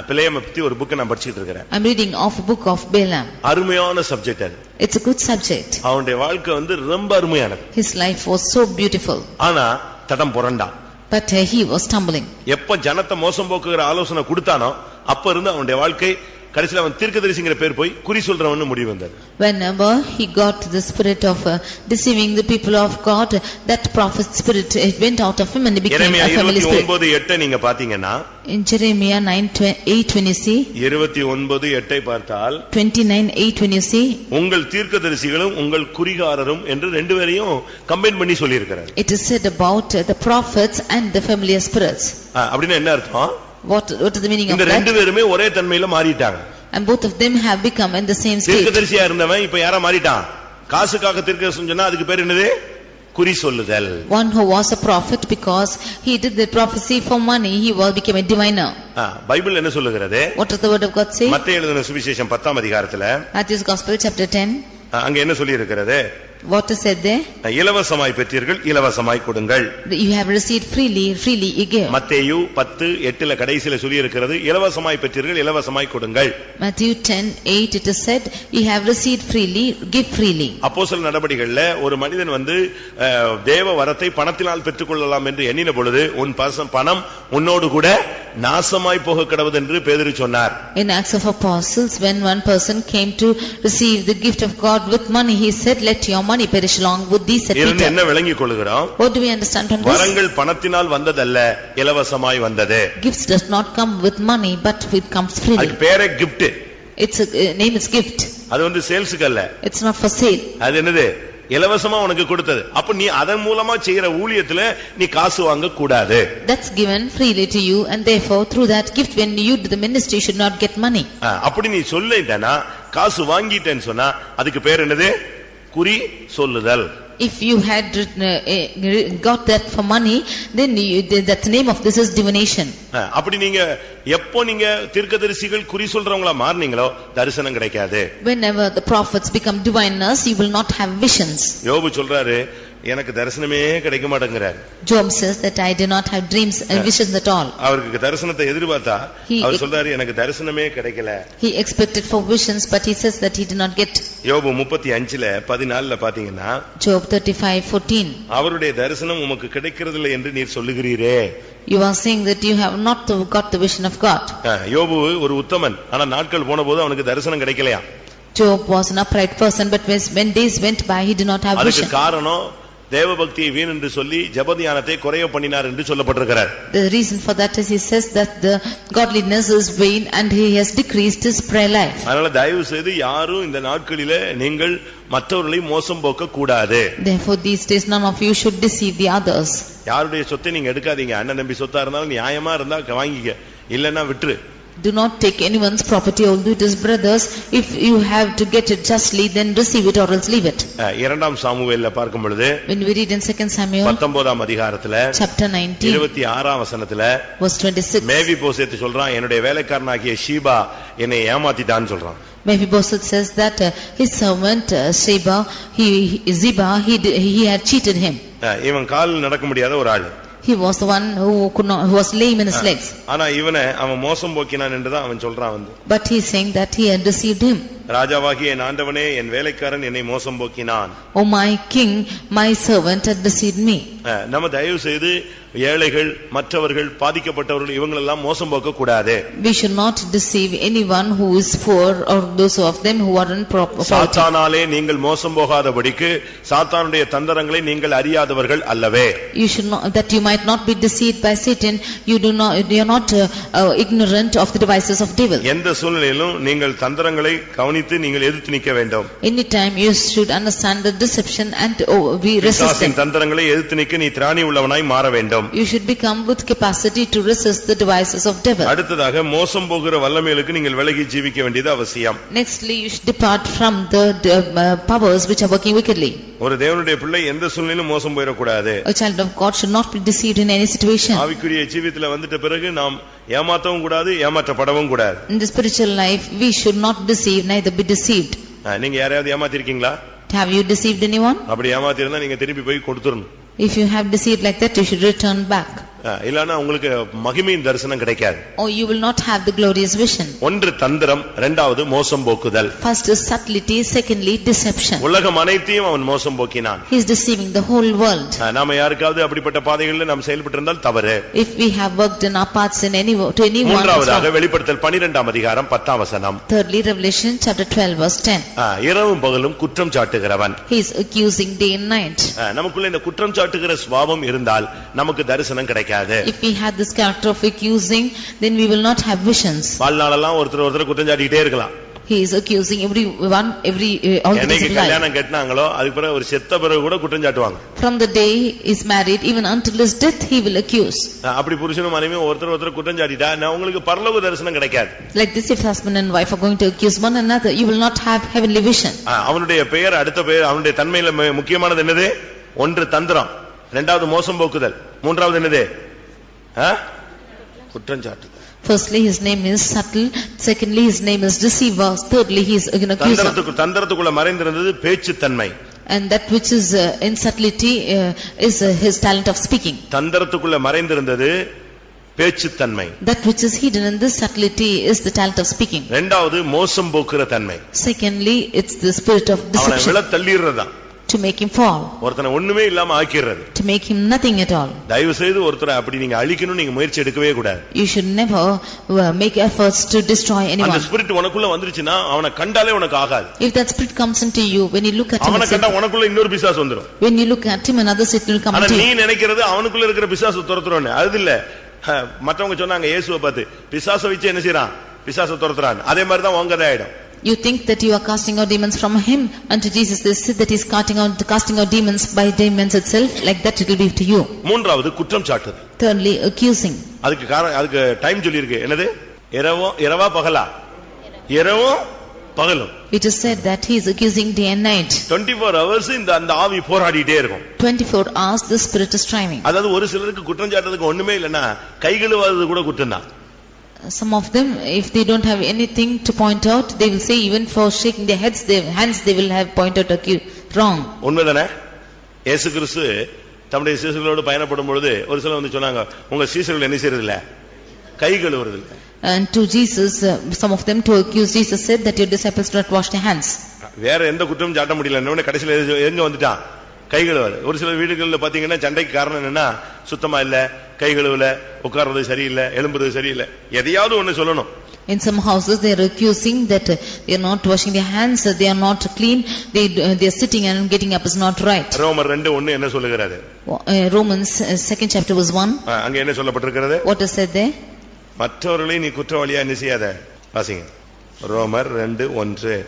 பிள்ளையாமை பத்தி ஒரு புக் நான் படிச்சிட்டு இருக்கேன். I'm reading of a book of Balaam. அருமையான சப்ஜெக்ட் அது. It's a good subject. அவனுடைய வாழ்க்கை ரொம்ப அருமையானது. His life was so beautiful. ஆனா தடம் புரண்டான். But he was stumbling. எப்ப ஜனத்தை மோசம் போக்குகிற ஆலோசனை கொடுத்தானோ அப்ப இருந்து அவனுடைய வாழ்க்கை கடைசில அவன் தீர்க்கதரிசிங்கிற பேர் போய் குறி சொல்றவன்னு முடிவு வந்தது. Whenever he got the spirit of deceiving the people of God, that prophet spirit, it went out of him and he became a family spirit. 29:8 நீங்க பாத்தீங்கன்னா, in Jeremiah 9:8 when you see, 29:8 பார்த்தால், 29:8 when you see, உங்கள் தீர்க்கதரிசிகளும் உங்கள் குறிகாரரும் என்று ரெண்டு பேரையும் combine பண்ணி சொல்லி இருக்கிறார். it is said about the prophets and the familiar spirits. அப்படின்னா என்ன அர்த்தம்? What is the meaning of இந்த that? ரெண்டு பேருமே ஒரே தன்மையில மாறிட்டாங்க. And both of them have become in the same state. தீர்க்கதரிசியா இருந்தவன் இப்ப யாரா மாறிட்டான்? காசுக்காக தீர்க்கதரிசனம் சொன்னா அதுக்கு பேர் என்னது? குறி சொல்லுதல். One who was a prophet because he did the prophecy for money, he became a diviner. Bible என்ன சொல்லுகிறது? What does the word of God say? மத்தேயு எழுதின சுவிசேஷம் 10ஆம் அதிகாரத்துல, Matthew's Gospel chapter 10, அங்க என்ன சொல்லி இருக்கிறது? what is said there? இலவசமாய் பெற்றீர்கள், இலவசமாய் கொடுங்கள். You have received freely, freely you give. மத்தேயு 10:8 கடைசில சொல்லி இருக்கிறது, இலவசமாய் பெற்றீர்கள், இலவசமாய் கொடுங்கள். Matthew 10:8 it is said, you have received freely, give freely. அப்போஸ்தலர் நடபடிகள்ல ஒரு மனிதன் தேவ வரத்தை பணத்தினால் பெற்றுக்கொள்ளலாம் என்று எண்ணின பொழுது, உன் பணம் உன்னோடு கூட நாசமாய் போக கடவுது என்று பேதுரு சொன்னார். In Acts of Apostles, when one person came to receive the gift of God with money, he said, let your money perish along with these, said Peter. என்ன விளங்கிக் கொள்கிறோம்? What do we understand from this? வரங்கள் பணத்தினால் வந்ததல்ல, இலவசமாய் வந்தது. Gifts does not come with money, but it comes freely. அதுக்கு பேரே gift. It's a name is gift. அது சேல்ஸ்க்கு அல்ல. It's not for sale. அது என்னது? இலவசமா உனக்கு கொடுத்தது. அப்ப நீ அதன் மூலமா செய்யற ஊழியத்துல நீ காசு வாங்க கூடாது. That's given freely to you and therefore through that gift when you do the ministry you should not get money. அப்படி நீ சொல்லிட்டேனா, காசு வாங்கிட்டேன்னு சொன்னா அதுக்கு பேர் என்னது? குறி சொல்லுதல். If you had got that for money, then that name of this is divination. அப்படி நீங்க எப்போ நீங்க தீர்க்கதரிசிகள் குறி சொல்றவங்களா மாறுனீங்களோ தரிசனம் கிடைக்காது. Whenever the prophets become diviners, you will not have visions. யோபு சொல்றாரு எனக்கு தரிசனமே கிடைக்க மாட்டேங்கிறார். Job says that I do not have dreams and visions at all. அவருக்கு தரிசனத்தை எதிர்பார்த்தா அவர் சொல்றாரு எனக்கு தரிசனமே கிடைக்கல. He expected for visions, but he says that he did not get. யோபு 35:14 பாத்தீங்கன்னா Job 35:14. அவருடைய தரிசனம் உமக்கு கிடைக்கிறதில்லை என்று நீர் சொல்லுகிறீரே. You are saying that you have not got the vision of God. யோபு ஒரு உத்தமன், ஆனா நாட்கள் போனபோது அவனுக்கு தரிசனம் கிடைக்கலையா. Job was an upright person, but when days went by, he did not have vision. அதுக்கு காரணம் தேவபக்தியை வீண் என்று சொல்லி ஜெபத்தியானத்தை குறைய பண்ணினார் என்று சொல்லப்பட்டிருக்கிறார். The reason for that is he says that the godliness is vain and he has decreased his prayer life. அதனால தயவு செய்து யாரும் இந்த நாட்களிலே நீங்கள் மற்றவர்களை மோசம் போக்க கூடாது. Therefore these days none of you should deceive the others. யாருடைய சொத்தை நீங்க எடுக்காதீங்க. அண்ணன் தம்பி சொத்தா இருந்தாலும் நியாயமா இருந்தா வாங்கிக்க, இல்லன்னா விட்டுரு. Do not take anyone's property, although it is brothers. If you have to get it justly, then receive it or else leave it. இரண்டாம் சாமுவேல்ல பார்க்கும் பொழுது When we read in 2 Samuel 19ஆம் அதிகாரத்துல chapter 19 26ஆம் வசனத்துல verse 26, மேவிபோசேத் சொல்றான் என்னுடைய வேலைக்காரனாகிய ஷீபா என்னை ஏமாத்திட்டான்னு சொல்றான். Mephibosheth says that his servant Ziba he had cheated him. இவன் கால் நடக்க முடியாத ஒரு ஆளு. He was the one who was lame in his legs. ஆனா இவனை அவன் மோசம் போக்கினான் என்றுதான் அவன் சொல்றான் வந்து. But he is saying that he had deceived him. ராஜாவாகிய என் ஆண்டவனே என் வேலைக்காரன் என்னை மோசம் போக்கினான். Oh my king, my servant had deceived me. நம்ம தயவு செய்து ஏழைகள் மற்றவர்கள் பாதிக்கப்பட்டவர்கள் இவங்களெல்லாம் மோசம் போக்க கூடாது. We should not deceive anyone who is poor or those of them who are in poverty. சாத்தானாலே நீங்கள் மோசம் போகாதபடிக்கு சாத்தானுடைய தந்திரங்களை நீங்கள் அறியாதவர்கள் அல்லவே. You should not, that you might not be deceived by Satan. You are not ignorant of the devices of devil. எந்த சூழ்நிலையிலும் நீங்கள் தந்திரங்களை கவனித்து நீங்கள் எதிர்த்து நிற்க வேண்டும். Anytime you should understand the deception and be resistant. தந்திரங்களை எதிர்த்து நிற்க நீ திராணி உள்ளவனாய் மாற வேண்டும். You should become with capacity to resist the devices of devil. அடுத்ததாக மோசம் போகிற வல்லமைகளுக்கு நீங்கள் விலகி ஜீவிக்க வேண்டியது அவசியம். Nextly, you should depart from the powers which are working wickedly. ஒரு தேவனுடைய பிள்ளை எந்த சூழ்நிலையிலும் மோசம் போயிட கூடாது. A child of God should not be deceived in any situation. ஆவிக்குரிய ஜீவிதத்துல வந்துட்ட பிறகு நாம் ஏமாற்றவும் கூடாது, ஏமாற்றப்படவும் கூடாது. In the spiritual life, we should not deceive, neither be deceived. நீங்க யாரையாவது ஏமாத்திருக்கீங்களா? Have you deceived anyone? அப்படி ஏமாத்திருந்தா நீங்க திருப்பி போய் கொடுத்துறணும். If you have deceived like that, you should return back. இல்லனா உங்களுக்கு மகிமையின் தரிசனம் கிடைக்காது. Or you will not have the glorious vision. ஒன்று தந்திரம், இரண்டாவது மோசம் போக்குதல். First is subtlety, secondly deception. உலகம் அனைத்தையும் அவன் மோசம் போக்கினான். He is deceiving the whole world. நாம யாருக்காவது அப்படிப்பட்ட பாதைகளில் நாம் செயல்பட்டு இருந்தால் தவறு. If we have worked in our paths in anyone. மூன்றாவதாக வெளிப்படுத்தல் 12ஆம் அதிகாரம் 10ஆம் வசனம். Thirdly, Revelation chapter 12 verse 10. இரவும் பகலும் குற்றம் சாட்டுகிறவன். He is accusing day and night. நமக்குள்ள இந்த குற்றம் சாட்டுகிற சுபாவம் இருந்தால் நமக்கு தரிசனம் கிடைக்காது. If we had this character of accusing, then we will not have visions. வாழ்நாளெல்லாம் ஒருத்தர் குற்றம் சாட்டிட்டே இருக்கலாம். He is accusing everyone all the days of life. என்னைக்கு கல்யாணம் கட்டினாங்களோ அதுக்கு பிறகு ஒரு செத்த பிறகு கூட குற்றம் சாட்டுவாங்க. From the day he is married, even until his death, he will accuse. அப்படி புருஷனும் மனைவியும் ஒருத்தர் குற்றம் சாட்டிட்டா உங்களுக்கு பரலோக தரிசனம் கிடைக்காது. Like this, if husband and wife are going to accuse one another, you will not have heavenly vision. அவனுடைய பெயர் அடுத்த பெயர் அவனுடைய தன்மையில முக்கியமானது என்னது? ஒன்று தந்திரம், இரண்டாவது மோசம் போக்குதல், மூன்றாவது என்னது? குற்றம் சாட்டுதல். Firstly, his name is subtle. Secondly, his name is deceiver. Thirdly, he is an accuser. தந்திரத்துக்குள்ள மறைந்திருந்தது பேச்சு தன்மை. And that which is in subtlety is his talent of speaking. தந்திரத்துக்குள்ள மறைந்திருந்தது பேச்சு தன்மை. That which is hidden in this subtlety is the talent of speaking. இரண்டாவது மோசம் போக்குற தன்மை. Secondly, it's the spirit of deception. அவனை விழ தள்ளிறதா. To make him fall. ஒருத்தனை ஒண்ணுமே இல்லாம ஆக்கிறது. To make him nothing at all. தயவு செய்து ஒருத்தரை அப்படி நீங்க அழிக்கணும் நீங்க முயற்சி எடுக்கவே கூடாது. You should never make efforts to destroy anyone. அந்த ஸ்பிரிட் உனக்குள்ள வந்துருச்சுனா அவனை கண்டாலே உனக்கு ஆகாது. If that spirit comes into you, when you look at him, அவனை கண்டா உனக்குள்ள இன்னொரு பிசாசு வந்துரும். When you look at him, another spirit will come into you. நீ நினைக்கிறது அவனுக்குள்ள இருக்கிற பிசாசு துரத்துறோன்னு. அது இல்ல. மற்றவங்க சொன்னாங்க இயேசுவை பார்த்து பிசாசை வச்சு என்ன செய்றான்? பிசாசை துரத்துறான். அதே மாதிரி தான் உங்க ஆயிடும். You think that you are casting out demons from him, and to Jesus they said that he is casting out demons by demons itself. Like that it will be to you. மூன்றாவது குற்றம் சாட்டுதல். Thirdly, accusing. அதுக்கு time சொல்லி இருக்கு. என்னது? இரவா பகலா? இரவும் பகலும். It is said that he is accusing day and night. 24 hours அந்த ஆவி போராடிட்டே இருக்கும். 24 hours the spirit is striving. அதாவது ஒரு சிலருக்கு குற்றம் சாட்டுறதுக்கு ஒண்ணுமே இல்லனா கை கழுவாதது கூட குற்றம் தான். Some of them, if they don't have anything to point out, they will say even for shaking their heads, their hands they will have pointed wrong. உண்மைதானே? இயேசு கிறிஸ்து தம்முடைய சீசர்களோடு பயணப்படும் பொழுது ஒரு சிலர் வந்து சொன்னாங்க, உங்க சீசர்கள் என்ன செய்யறது இல்ல, கை கழுவுறது இல்ல. And to Jesus, some of them to accuse Jesus said that your disciples do not wash their hands. வேற எந்த குற்றமும் சாட்ட முடியல. இன்னொரு கடைசில எங்க வந்துட்டான், கை கழுவாது. ஒரு சில வீடுகள்ல பாத்தீங்கன்னா சண்டைக்கு காரணம் என்னன்னா, சுத்தமா இல்ல, கை கழுவல, உட்கார்றது சரியில்லை, எழும்புறது சரியில்லை, எதையாவது ஒண்ணு சொல்லணும். In some houses they are accusing that they are not washing their hands, they are not clean, they are sitting and getting up is not right. ரோமர் 2:1 என்ன சொல்லுகிறது? Romans 2nd chapter verse 1. அங்க என்ன சொல்லப்பட்டிருக்கிறது? What is said there? மற்றவர்களை நீ குற்றவாளியா என்ன செய்யாத. வாசிங்க. ரோமர் 2:1.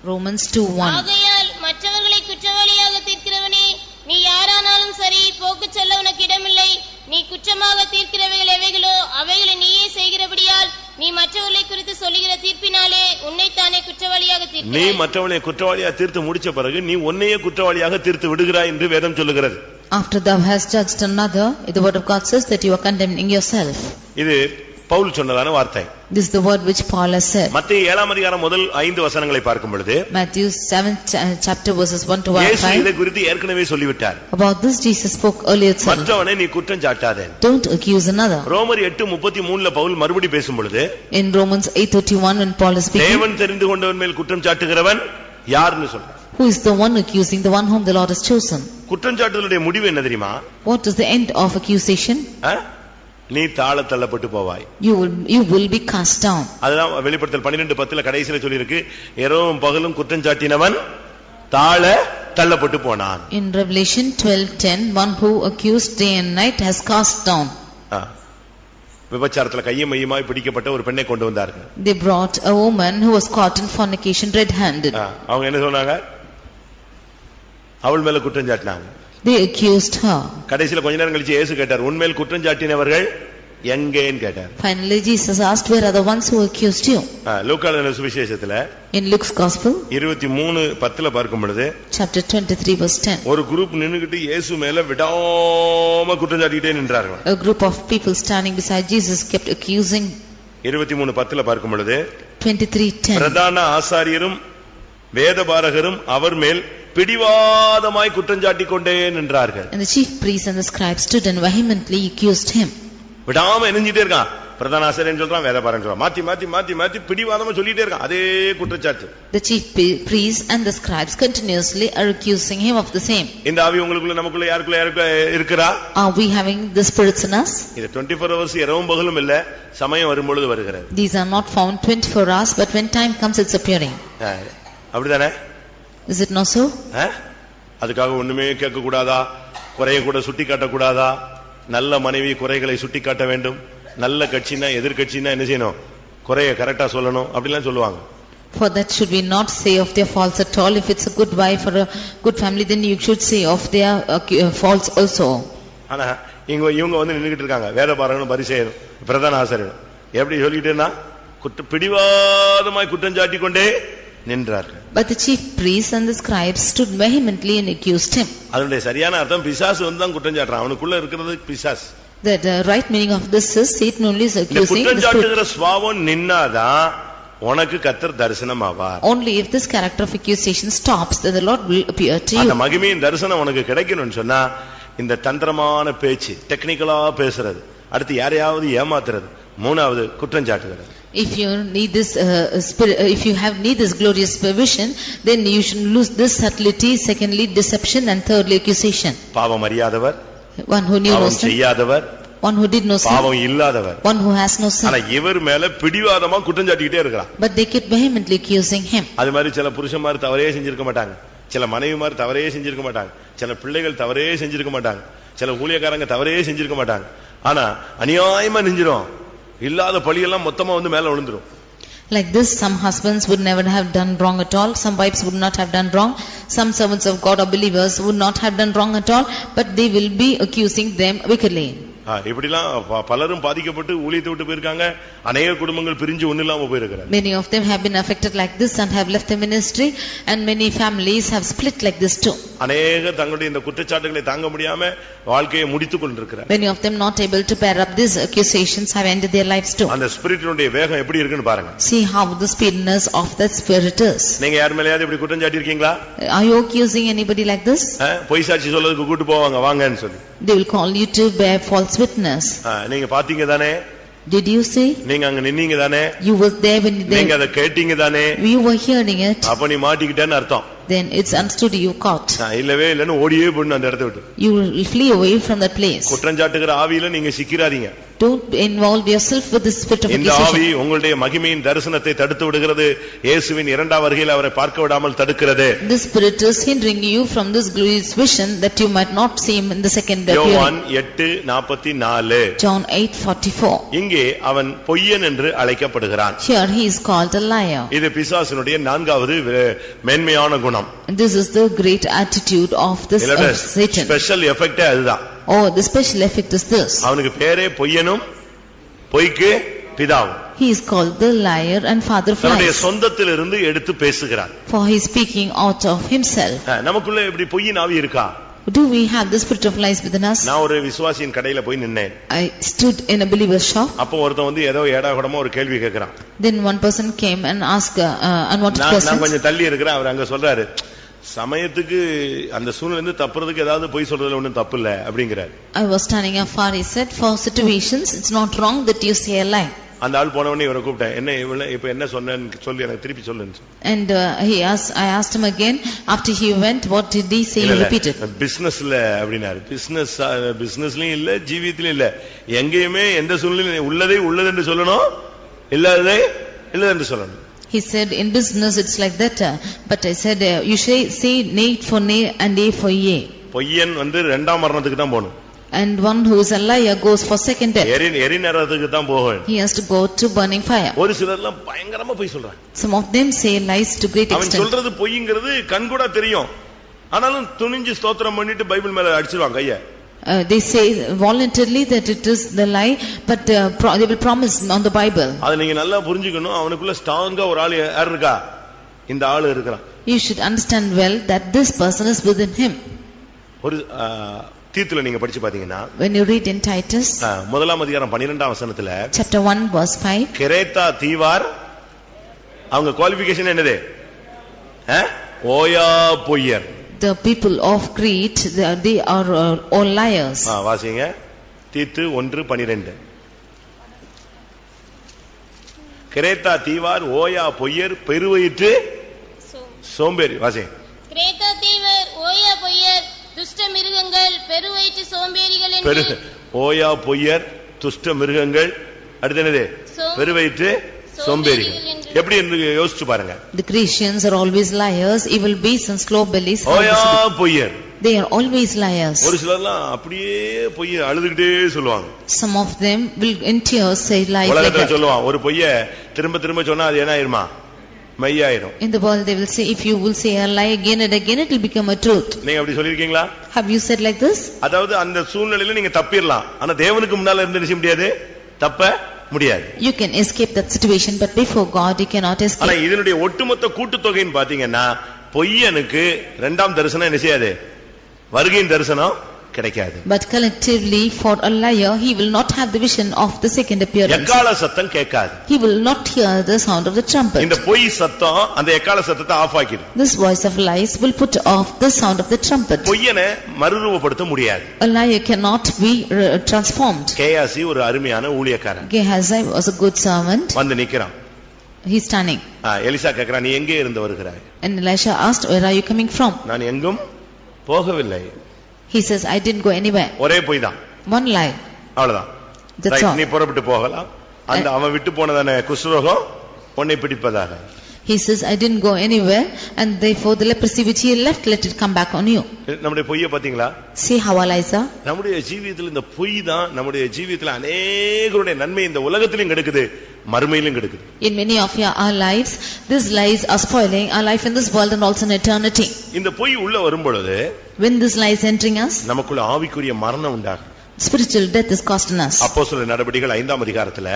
Romans 2:1. ஆகையால் மற்றவர்களை குற்றவாளியாக தீர்க்கிறவனே, நீ யாரானாலும் சரி, போக்கு சொல்ல உனக்கு இடமில்லை. நீ குற்றமாக தீர்க்கிறவைகள் எவைகளோ அவைகளை நீயே செய்கிறபடியால் நீ மற்றவர்களை குறித்து சொல்லுகிற தீர்ப்பினாலே உன்னைத்தானே குற்றவாளியாக தீர்க்கிறாய். நீ மற்றவர்களை குற்றவாளியாக தீர்த்து முடிச்ச பிறகு நீ உன்னையே குற்றவாளியாக தீர்த்து விடுகிறாய் என்று வேதம் சொல்லுகிறது. After thou hast judged another, the word of God says that you are condemning yourself. இது பவுல் சொன்னதான வார்த்தை. This is the word which Paul has said. மத்தேயு 7ஆம் அதிகாரம் முதல் 5 வசனங்களை பார்க்கும் பொழுது, Matthew 7th chapter verses 1 to 5. இயேசு இதை குறித்து ஏற்கனவே சொல்லிவிட்டார். About this Jesus spoke earlier. மற்றவனை நீ குற்றம் சாட்டாதே. Don't accuse another. ரோமர் 8:33ல பவுல் மறுபடி பேசும் பொழுது, In Romans 8:31 when Paul is speaking, தேவன் தெரிந்து கொண்டவன் மேல் குற்றம் சாட்டுகிறவன் யார்னு சொல்றார். Who is the one accusing? The one whom the Lord has chosen. குற்றம் சாட்டுதலுடைய முடிவு என்ன தெரியுமா? What is the end of accusation? நீ தாழ தள்ளப்பட்டு போவாய். You will be cast down. அதுதான் வெளிப்படுத்தல் 12:10ல கடைசியில சொல்லி இருக்கு, இரவும் பகலும் குற்றம் சாட்டினவன் தாழ தள்ளப்பட்டு போனான். In Revelation 12:10, one who accused day and night has cast down. விபச்சாரத்துல கையும் மையுமாய் பிடிக்கப்பட்ட ஒரு பெண்ணை கொண்டு வந்தார்கள். They brought a woman who was caught in fornication red-handed. அவங்க என்ன சொன்னாங்க? அவள் மேல குற்றம் சாட்டினாங்க. They accused her. கடைசில கொஞ்ச நேரம் கழிச்சு இயேசு கேட்டார், உன்மேல் குற்றம் சாட்டினவர்கள் எங்கேன்னு கேட்டார். Finally Jesus asked, where are the ones who accused you? லூக்கா எழுதின சுவிசேஷத்துல In Luke's gospel 23:10ல பார்க்கும் பொழுது, chapter 23 verse 10, ஒரு குரூப் நின்னுகிட்டு இயேசு மேல விடாம குற்றம் சாட்டிட்டே நின்றார்கள். a group of people standing beside Jesus kept accusing. 23:10ல பார்க்கும் பொழுது, 23:10, பிரதான ஆசாரியரும் வேதபாரகரும் அவர் மேல் பிடிவாதமாய் குற்றம் சாட்டிக் கொண்டே நின்றார்கள். And the chief priests and the scribes stood and vehemently accused him. விடாம எரிஞ்சிட்டே இருக்கான். பிரதான ஆசாரியன் சொல்றான், வேதபாரகன் சொல்றான், மாத்தி மாத்தி மாத்தி மாத்தி பிடிவாதமா சொல்லிட்டே இருக்கான் அதே குற்றச்சாட்டு. The chief priests and the scribes continuously are accusing him of the same. இந்த ஆவி உங்களுக்குள்ள நமக்குள்ள யாருக்குள்ள இருக்குறா? Are we having the spirits in us? இது 24 hours இரவும் பகலும் இல்ல, சமயம் வரும் பொழுது வருகிறது. These are not found 24 hours, but when time comes it's appearing. அப்படிதானே? Is it not so? அதுக்காக ஒண்ணுமே கேட்க கூடாதா, குறைய கூட சுட்டி காட்ட கூடாதா? நல்ல மனைவி குறைகளை சுட்டி காட்ட வேண்டும். நல்ல கட்சினா எதிர்கட்சினா என்ன செய்யணும்? குறைய கரெக்டா சொல்லணும் அப்படிலாம் சொல்லுவாங்க. For that should we not say of their faults at all. If it's a good wife or a good family, then you should say of their faults also. ஆனா இவங்க வந்து நின்னுகிட்டு இருக்காங்க, வேதபாரகனும் பரிசேயரும் பிரதான ஆசாரியரும் எப்படி சொல்லிட்டேன்னா பிடிவாதமாய் குற்றம் சாட்டிக் கொண்டே நின்றார்கள். But the chief priests and the scribes stood vehemently and accused him. அதனுடைய சரியான அர்த்தம் பிசாசு வந்து தான் குற்றம் சாட்டுறான், அவனுக்குள்ள இருக்கிறது பிசாசு. The right meaning of this is Satan only is accusing. குற்றம் சாட்டுகிற சுபாவம் நின்னாதான் உனக்கு கர்த்தர் தரிசனம் ஆவார். Only if this character of accusation stops, then the Lord will appear to you. அந்த மகிமையின் தரிசனம் உனக்கு கிடைக்கணும்னு சொன்னா இந்த தந்திரமான பேச்சு, டெக்னிக்கலா பேசுறது, அடுத்து யாரையாவது ஏமாத்துறது, மூணாவது குற்றம் சாட்டுகிறது. If you need this if you need this glorious vision, then you should lose this subtlety. Secondly, deception, and thirdly, accusation. பாவம் அறியாதவர், one who knew no sin, செய்யாதவர், one who did no sin, பாவம் இல்லாதவர், one who has no sin. ஆனா இவர் மேல பிடிவாதமா குற்றம் சாட்டிட்டே இருக்கான். But they kept vehemently accusing him. அது மாதிரி சில புருஷன்மார் தவறே செஞ்சிருக்க மாட்டாங்க, சில மனைவிமார் தவறே செஞ்சிருக்க மாட்டாங்க, சில பிள்ளைகள் தவறே செஞ்சிருக்க மாட்டாங்க, சில ஊழியக்காரங்க தவறே செஞ்சிருக்க மாட்டாங்க. ஆனா அநியாயமா நெஞ்சிரும், இல்லாத பழியெல்லாம் மொத்தமா வந்து மேல விழுந்துரும். Like this, some husbands would never have done wrong at all, some wives would not have done wrong, some servants of God or believers would not have done wrong at all, but they will be accusing them wickedly. இப்படிலாம் பலரும் பாதிக்கப்பட்டு ஊழியத்தை விட்டு போயிருக்காங்க. அநேக குடும்பங்கள் பிரிஞ்சு ஒண்ணு இல்லாம போயிருக்காங்க. Many of them have been affected like this and have left the ministry, and many families have split like this too. அநேக தங்களுடைய இந்த குற்றச்சாட்டுகளை தாங்க முடியாம வாழ்க்கையை முடித்துக் கொண்டிருக்கிறார்கள். Many of them not able to bear up these accusations have ended their lives too. அந்த ஸ்பிரிட்டினுடைய வேகம் எப்படி இருக்குன்னு பாருங்க. See how the speediness of that spirit is. நீங்க யார் மேலயாவது இப்படி குற்றம் சாட்டி இருக்கீங்களா? Are you accusing anybody like this? பொய் சாட்சி சொல்றதுக்கு கூட்டி போவாங்க வாங்கன்னு சொல்லி. They will call you to bear false witness. நீங்க பாத்தீங்க தானே? Did you see? நீங்க அங்க நின்னீங்க தானே? You were there when நீங்க அத கேட்டீங்க தானே? We were hearing it. அப்ப நீ மாட்டிக்கிட்டேன்னு அர்த்தம். Then it's understood you caught. இல்லவே இல்லன்னு ஓடியே போணும் அந்த இடத்தை விட்டு. You will flee away from that place. குற்றம் சாட்டுகிற ஆவியில நீங்க சிக்கிராதீங்க. Don't involve yourself with the spirit of இந்த accusation. ஆவி உங்களுடைய மகிமையின் தரிசனத்தை தடுத்து விடுகிறது. இயேசுவின் இரண்டாம் வருகையில் அவரை பார்க்க விடாமல் தடுக்கிறது. This spirit is hindering you from this glorious vision that you might not see him in the second appearing. யோவான் 8:44. John 8:44. இங்கே அவன் பொய்யன் என்று அழைக்கப்படுகிறான். Here he is called a liar. இது பிசாசினுடைய நான்காவது மேன்மையான குணம். And this is the great attitude of this Satan. Special effect அதுதான். Oh, the special effect is this. அவனுக்கு பேரே பொய்யனும் பொய்க்கு பிதாவும். He is called the liar and father of தன்னுடைய lies. சொந்தத்திலிருந்து எடுத்து பேசுகிறான். For he is speaking out of himself. நமக்குள்ள இப்படி பொய்யின் ஆவி இருக்கா? Do we have the spirit of lies within us? நான் ஒரு விசுவாசியின் கடையில போய் நின்னேன். I stood in a believer's shop. அப்போ ஒருத்தன் வந்து ஏதோ ஏடாகூடமா ஒரு கேள்வி கேக்குறான். Then one person came and asked unwanted questions. நான் கொஞ்சம் தள்ளி இருக்கிறேன். அவர் அங்க சொல்றாரு, சமயத்துக்கு அந்த சூழ்நிலை தப்புறதுக்கு ஏதாவது பொய் சொல்றதுல ஒண்ணும் தப்பு இல்ல அப்படிங்கிறார். I was standing afar. He said, for situations it's not wrong that you say a lie. அந்த ஆள் போன உடனே இவரை கூப்பிட்டேன், என்ன இப்ப என்ன சொன்னேன்னு சொல்லி எனக்கு திருப்பி சொல்லுன்னு. And I asked him again after he went, what did he say? He repeated. பிசினஸ்ல அப்படினாரு. பிசினஸ்லயும் இல்ல, ஜீவியத்திலயும் இல்ல, எங்கேயுமே எந்த சூழ்நிலையும் உள்ளதை உள்ளது என்று சொல்லணும், இல்லாததை இல்லது என்று சொல்லணும். He said, in business it's like that, but I said, you say nay for nay and yea for yea. பொய்யன் வந்து இரண்டாம் மரணத்துக்கு தான் போகணும். And one who is a liar goes for second death. எரிநரகத்துக்கு தான் போகணும். He has to go to burning fire. ஒரு சிலர்லாம் பயங்கரமா பொய் சொல்றாங்க. Some of them say lies to great extent. அவன் சொல்றது பொய்ங்கிறது கண்கூடா தெரியும், ஆனாலும் துணிஞ்சு ஸ்தோத்திரம் பண்ணிட்டு பைபிள் மேல அடிச்சிடுவாங்க கைய. They say voluntarily that it is the lie, but they will promise on the Bible. அத நீங்க நல்லா புரிஞ்சுக்கணும். அவனுக்குள்ள ஸ்ட்ராங்கா ஒரு ஆள் யார் இருக்கா? இந்த ஆளு இருக்கான். You should understand well that this person is within him. ஒரு தீத்துல நீங்க படிச்சு பாத்தீங்கன்னா, when you read in Titus முதலாம் அதிகாரம் 12ஆம் வசனத்துல, chapter 1 verse 5, கிரேத்தா தீவார் அவங்க குவாலிஃபிகேஷன் என்னது? ஓயா பொய்யர். The people of Crete, they are all liars. வாசிங்க தீத்து 1:12. கிரேத்தா தீவார் ஓயா பொய்யர் பெருவயிற்று சோம்பேறி. வாசிங்க. கிரேத்தா தீவர் ஓயா பொய்யர் துஷ்ட மிருகங்கள் பெருவயிற்று சோம்பேறிகள் என்று. ஓயா பொய்யர் துஷ்ட மிருகங்கள், அடுத்து என்னது? பெருவயிற்று சோம்பேறிகள். எப்படி என்று யோசிச்சு பாருங்க. The Christians are always liars, evil beasts and slow bellies. ஓயா பொய்யர். They are always liars. ஒரு சிலர்லாம் அப்படியே பொய் அழுதுகிட்டே சொல்லுவாங்க. Some of them will in tears say lies like that. சொல்லுவான், ஒரு பொய்ய திரும்ப திரும்ப சொன்னா அது என்ன ஆயிருமா? மெய்யாயிரும். In the world they will say, if you will say a lie again and again, it will become a truth. நீங்க அப்படி சொல்லிருக்கீங்களா? Have you said like this? அதாவது அந்த சூழ்நிலையில நீங்க தப்பிரலாம், ஆனா தேவனுக்கு முன்னால இருந்து நிச்சயம் முடியாது, தப்ப முடியாது. You can escape that situation, but before God you cannot escape. ஆனா இதனுடைய ஒட்டுமொத்த கூட்டுத்தொகைன்னு பாத்தீங்கன்னா, பொய்யனுக்கு இரண்டாம் தரிசனம் என்ன செய்யாது? வருகையின் தரிசனம் கிடைக்காது. But collectively for a liar he will not have the vision of the second appearance. எக்காள சத்தம் கேட்காது. He will not hear the sound of the trumpet. இந்த பொய் சத்தம் அந்த எக்காள சத்தத்தை of ஆக்கிடும். This voice of lies will put off the sound of the trumpet. பொய்யனை மறுரூபப்படுத்த முடியாது. A liar cannot be transformed. Gehazi ஒரு அருமையான ஊழியக்காரன். Gehazi was a good servant. வந்து நிக்கிறான். He is standing. எலிசா கேக்குறான், நீ எங்கே இருந்து வருகிறாய்? And Elisha asked, where are you coming from? நான் எங்கும் போகவில்லை. He says, I didn't go anywhere. ஒரே பொய் தான். One lie. அவ்வளவுதான். That's all. நீ புறப்பட்டு போகலாம். அந்த அவன் விட்டு போனதான குஷ்டரோகம் உன்னை பிடிப்பதாக. He says, I didn't go anywhere, and therefore the leprosy which he left, let it come back on you. நம்முடைய பொய்யை பாத்தீங்களா? See how lies are? நம்முடைய ஜீவியத்தில் இந்த பொய் தான் நம்முடைய ஜீவியத்தில் அநேகருடைய நன்மை இந்த உலகத்திலும் கெடுக்குது, மறுமையிலும் கெடுக்குது. In many of our lives, these lies are spoiling our life in this world and also in eternity. இந்த பொய் உள்ள வரும் பொழுது, when this lies entering us, நமக்குள்ள ஆவிக்குரிய மரணம் உண்டாகும். Spiritual death is costing us. அப்போஸ்தலர் நடபடிகள் 5ஆம் அதிகாரத்துல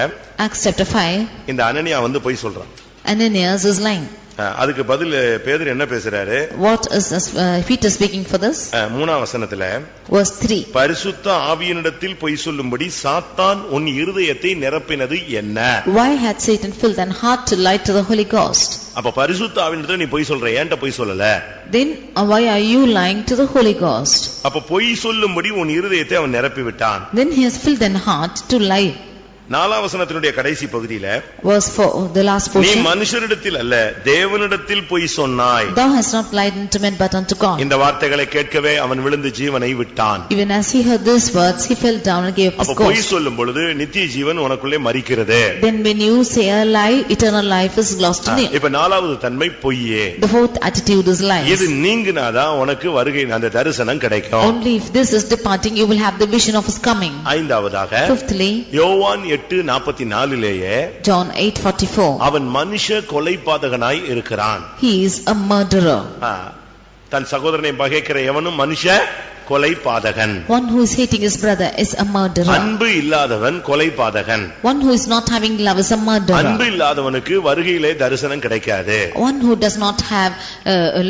Acts chapter 5, இந்த அனனியா போய் சொல்றான். Ananias is lying. அதுக்கு பதில் பேதுரு என்ன பேசுறாரு? What is Peter speaking for this? 3ஆம் வசனத்துல Verse 3. பரிசுத்த ஆவியினிடத்தில் பொய் சொல்லும்படி சாத்தான் உன் இருதயத்தை நிரப்பினது என்ன? Why had Satan filled thine heart to lie to the Holy Ghost? அப்ப பரிசுத்த ஆவியினிடத்துல நீ பொய் சொல்ற, ஏன்ட்ட பொய் சொல்லல? Then why are you lying to the Holy Ghost? அப்ப பொய் சொல்லும்படி உன் இருதயத்தை அவன் நிரப்பி விட்டான். Then he has filled thine heart to lie. 4ஆம் வசனத்தினுடைய கடைசி பகுதியில Verse 4, the last நீ portion. மனுஷரிடத்தில் அல்ல தேவனிடத்தில் பொய் சொன்னாய். Thou hast not lied unto men but unto God. இந்த வார்த்தைகளை கேட்கவே அவன் விழுந்து ஜீவனை விட்டான். Even as he heard these words, he fell down and gave up his அப்ப பொய் ghost. சொல்லும் பொழுது நித்திய ஜீவன் உனக்குள்ளே மரிக்கிறது. Then when you say a lie, eternal life is lost in you. இப்ப 4வது தன்மை பொய்யே. The fourth attitude is lies. இது நீங்கினாதான் உனக்கு வருகை அந்த தரிசனம் கிடைக்கும். Only if this is departing, you will have the vision of his coming. 5ஆவதாக Fifthly, யோவான் 8:44 John 8:44. அவன் மனுஷ கொலைபாதகனாய் இருக்கிறான். He is a murderer. தன் சகோதரனை பகைக்கிற எவனும் மனுஷ கொலைபாதகன். One who is hating his brother is a murderer. அன்பு இல்லாதவன் கொலைபாதகன். One who is not having love is a murderer. அன்பு இல்லாதவனுக்கு வருகையிலே தரிசனம் கிடைக்காது. One who does not have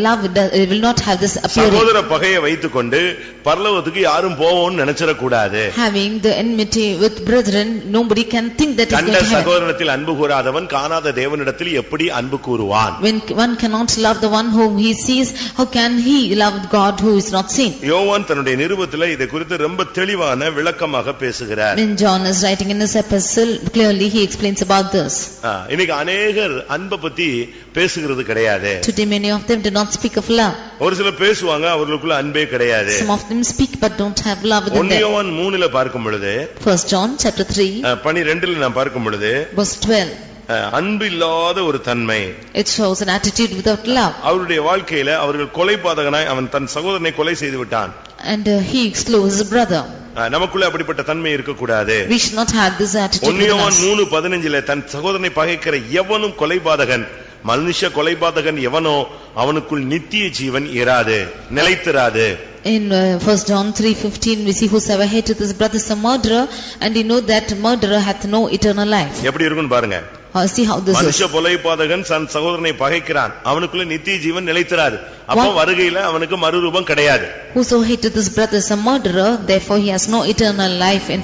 love will not have this appearing. சகோதர பகையை வைத்துக்கொண்டு பரலோகத்துக்கு யாரும் போவோம்னு நினைச்சிட கூடாது. Having the enmity with brethren, nobody can think that is going கண்ட to happen. சகோதரத்தில் அன்பு கூறாதவன் காணாத தேவனிடத்தில் எப்படி அன்பு கூறுவான்? When one cannot love the one whom he sees, how can he love God who is not seen? யோவான் தன்னுடைய நிருபத்திலே இதை குறித்து ரொம்ப தெளிவான விளக்கமாக பேசுகிறார். When John is writing in his epistle, clearly he explains about this. இன்னைக்கு अनेகர் அன்பை பத்தி பேசுகிறது கிடையாது. Today many of them do not speak of love. ஒரு சிலர் பேசுவாங்க, அவர்களுக்குள்ள அன்பே கிடையாது. Some of them speak but don't have love within them. யோவான் 3ல பார்க்கும் பொழுது, 1 John chapter 3, 12ல நாம் பார்க்கும் பொழுது, verse 12. அன்பு இல்லாத ஒரு தன்மை. It shows an attitude without love. அவருடைய வாழ்க்கையில அவர்கள் கொலைபாதகனாய் அவன் தன் சகோதரனை கொலை செய்து விட்டான். And he slew his brother. நமக்குள்ள அப்படிப்பட்ட தன்மை இருக்க கூடாது. We should not have this attitude within யோவான் us. 3:15 தன் சகோதரனை பகைக்கிற எவனும் கொலைபாதகன். மனுஷ கொலைபாதகன் எவனோ அவனுக்குள் நித்திய ஜீவன் இராது, நிலைத்திராது. In 1 John 3:15 we see whosoever hateth his brother is a murderer, and he know that murderer hath no eternal life. எப்படி இருக்குன்னு பாருங்க. See how this is. மனுஷ கொலைபாதகன் தன் சகோதரனை பகைக்கிறான், அவனுக்குள்ள நித்திய ஜீவன் நிலைத்திராது. அப்ப வருகையில அவனுக்கு மறுரூபம் கிடையாது. Whoso hateth his brother is a murderer, therefore he has no eternal life in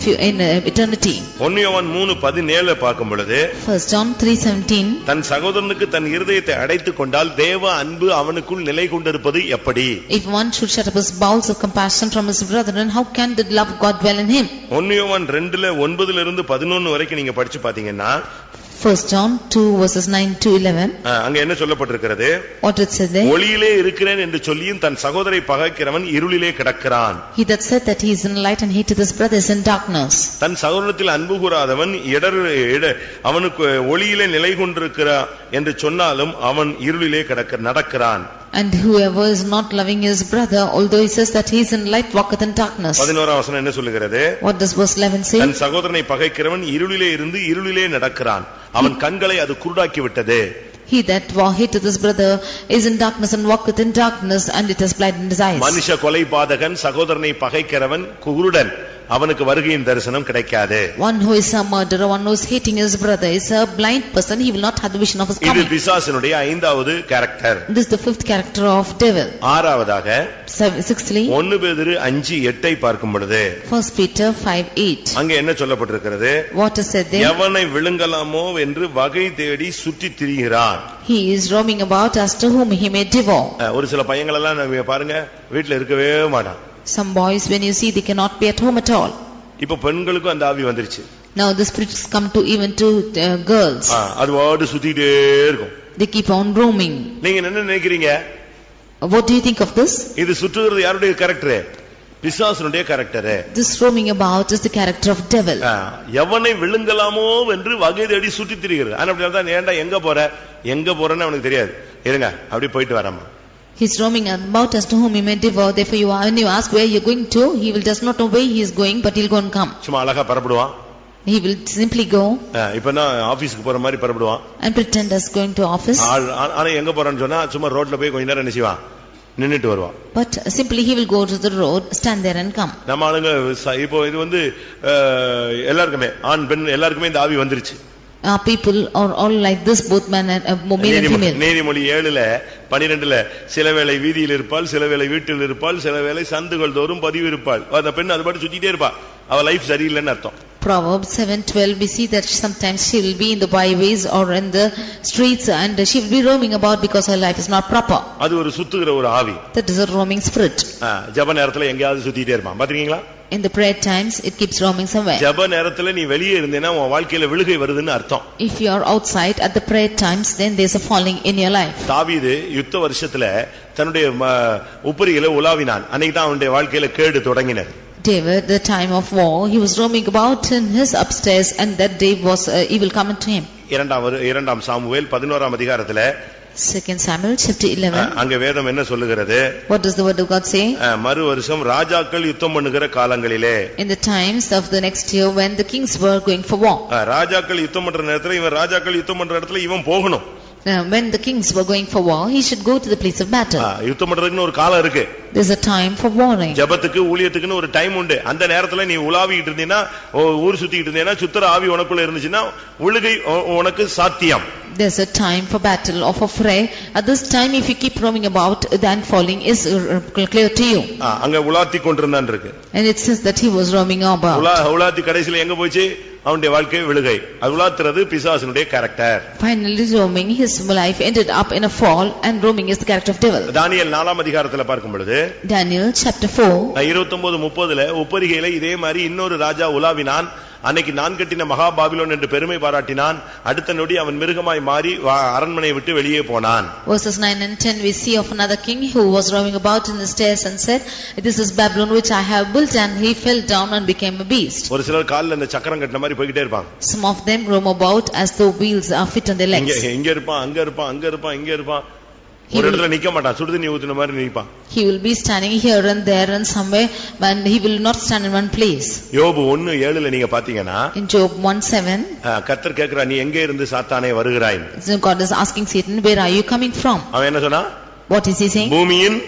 eternity. 1 யோவான் 3:17 பார்க்கும் பொழுது, 1 John 3:17. தன் சகோதரனுக்கு தன் இருதயத்தை அடைத்துக் கொண்டால் தேவ அன்பு அவனுக்குள் நிலை கொண்டிருப்பது எப்படி? If one should shut up his bowels of compassion from his brethren, how can the love of God dwell in him? 1 யோவான் 2:9 11 வரைக்கும் நீங்க படிச்சு பாத்தீங்கன்னா, 1 John 2 verses 9 to 11. அங்க என்ன சொல்லப்பட்டிருக்கிறது? What it said there? ஒளியிலே இருக்கிறேன் என்று சொல்லியும் தன் சகோதரை பகைக்கிறவன் இருளிலே கிடக்கிறான். He that said that he is in light and hateth his brother is in darkness. தன் சகோதரத்தில் அன்பு கூறாதவன் அவனுக்கு ஒளியிலே நிலை கொண்டிருக்கிறான் என்று சொன்னாலும் அவன் இருளிலே நடக்கிறான். And whoever is not loving his brother, although he says that he is in light, walketh in darkness. 11ஆம் வசனம் என்ன சொல்லுகிறது? What does verse 11 say? தன் சகோதரனை பகைக்கிறவன் இருளிலே இருந்து இருளிலே நடக்கிறான், அவன் கண்களை அது குருடாக்கி விட்டது. He that hateth his brother is in darkness and walketh in darkness, and it has blinded his eyes. மனுஷ கொலைபாதகன் சகோதரனை பகைக்கிறவன் குருடன், அவனுக்கு வருகையின் தரிசனம் கிடைக்காது. One who is a murderer, one who is hating his brother is a blind person, he will not have the vision of his இது coming. பிசாசினுடைய 5வது character. This is the fifth character of devil. 6வதாக Sixthly, 1 பேதுரு 5:8 பார்க்கும் பொழுது, 1 Peter 5:8. அங்க என்ன சொல்லப்பட்டிருக்கிறது? What is said there? எவனை விழுங்கலாமோ என்று வகை தேடி சுற்றி திரிகிறான். He is roaming about as to whom he may devour. ஒரு சில பையங்களெல்லாம் பாருங்க, வீட்டுல இருக்கவே மாட்டான். Some boys, when you see, they cannot be at home at all. இப்ப பெண்களுக்கும் அந்த ஆவி வந்துருச்சு. Now the spirits come to even to girls. அது வாடு சுத்திட்டே இருக்கும். They keep on roaming. நீங்க என்ன நினைக்கிறீங்க? What do you think of this? இது சுற்றுகிறது யாருடைய கேரக்டர்? பிசாசுனுடைய character. This roaming about is the character of devil. எவனை விழுங்கலாமோ என்று வகை தேடி சுற்றி திரிகிறது. ஆனா அப்படி தான், ஏண்டா எங்க போறேன்னு அவனுக்கு தெரியாது. இருங்க அப்படி போயிட்டு வரமா. He is roaming about as to whom he may devour. Therefore when you ask where you are going to, he will does not know where he is going, but he will go and come. சும்மா அழகா பரப்படுவான். He will simply go. இப்பனா ஆபீஸ்க்கு போற மாதிரி பரப்படுவான். And pretend as going to office. ஆனா எங்க போறான்னு சொன்னா சும்மா ரோட்ல போய் கொஞ்ச நேரம் என்ன செய்வான், நின்னுட்டு வருவான். But simply he will go to the road, stand there and come. நம்ம ஆளுங்க இப்போ இது வந்து எல்லாருக்குமே ஆண் பெண் எல்லாருக்குமே இந்த ஆவி வந்துருச்சு. Our people are all like this, both men and male and female. நீதிமொழி 7:12 சில வேளை வீதியில் இருப்பாள், சில வேளை வீட்டில் இருப்பாள், சில வேளை சந்துகள் தோறும் பதிவு இருப்பாள். அந்த பெண் அது பாட்டு சுத்திட்டே இருப்பா. அவ லைஃப் சரியில்லைன்னு அர்த்தம். Proverbs 7:12 we see that sometimes she will be in the byways or in the streets and she will be roaming about because her life is not proper. அது ஒரு சுத்துகிற ஒரு ஆவி. That is a roaming spirit. ஜெப நேரத்துல எங்கயாவது சுத்திட்டே இருப்பான். பாத்தீங்களா? In the prayer times it keeps roaming somewhere. ஜெப நேரத்துல நீ வெளியே இருந்தேனா உன் வாழ்க்கையில விழுகை வருதுன்னு அர்த்தம். If you are outside at the prayer times, then there is a falling in your life. தாவீது யுத்த வருஷத்துல தன்னுடைய உப்பரியில உலாவினான். அன்னைக்கு தான் அவனுடைய வாழ்க்கையில கேடு தொடங்கினது. David, the time of war, he was roaming about in his upstairs and that day was evil coming to him. இரண்டாம் சாமுவேல் 11ஆம் அதிகாரத்துல 2 Samuel chapter 11. அங்க வேதம் என்ன சொல்லுகிறது? What does the word of God say? மறு வருஷம் ராஜாக்கள் யுத்தம் பண்ணுகிற காலங்களிலே, in the times of the next year when the kings were going for war. ராஜாக்கள் யுத்தம் பண்ற நேரத்துல இவன் ராஜாக்கள் யுத்தம் பண்ற இடத்துல இவன் போகணும். When the kings were going for war, he should go to the place of battle. யுத்தம் பண்றதுக்கு ஒரு காலம் இருக்கு. There's a time for warring. ஜெபத்துக்கு ஊழியத்துக்குன்னு ஒரு டைம் உண்டு. அந்த நேரத்துல நீ உலாவிட்டு இருந்தீனா, ஊர் சுத்திட்டு இருந்தீனா, சுத்தர ஆவி உனக்குள்ள இருந்துச்சுன்னா விழுகை உனக்கு சாத்தியம். There's a time for battle or for fray. At this time if you keep roaming about, then falling is clear to you. அங்க உலாத்தி கொண்டிருந்தான் இருக்கு. And it says that he was roaming about. உலாத்தி கடைசில எங்க போச்சு? அவனுடைய வாழ்க்கை விழுகை. அது உலாத்துறது பிசாசுனுடைய character. Finally roaming, his life ended up in a fall, and roaming is the character of devil. தானியேல் 4ஆம் அதிகாரத்துல பார்க்கும் பொழுது Daniel chapter 4 29:30 உப்பரிகையில இதே மாதிரி இன்னொரு ராஜா உலாவினான். அன்னைக்கு நான் கட்டின மகா பாபிலோன் என்று பெருமை பாராட்டினான். அடுத்த நொடி அவன் மிருகமாய் மாறி அரண்மனை விட்டு வெளியே போனான். Verses 9 and 10 we see of another king who was roaming about in the stairs and said, this is Babylon which I have built, and he fell down and became a beast. ஒரு சிலர் கால்ல அந்த சக்கரம் கட்டின மாதிரி போயிட்டே இருப்பாங்க. Some of them roam about as though wheels are fit on their legs. இங்க இருப்பான், அங்க இருப்பான், அங்க இருப்பான், இங்க இருப்பான். ஒரு இடத்துல நிக்க மாட்டான். சுடுதண்ணி ஊத்துன மாதிரி நிப்பான். He will be standing here and there and somewhere, and he will not stand in one place. யோபு 1:7 நீங்க பாத்தீங்கன்னா, in Job 1:7 கர்த்தர் கேக்குறா, நீ எங்கே இருந்து சாத்தானே வருகிறாய்? God is asking Satan, where are you coming from? அவன் என்ன சொன்னா? What is he saying? பூமியின்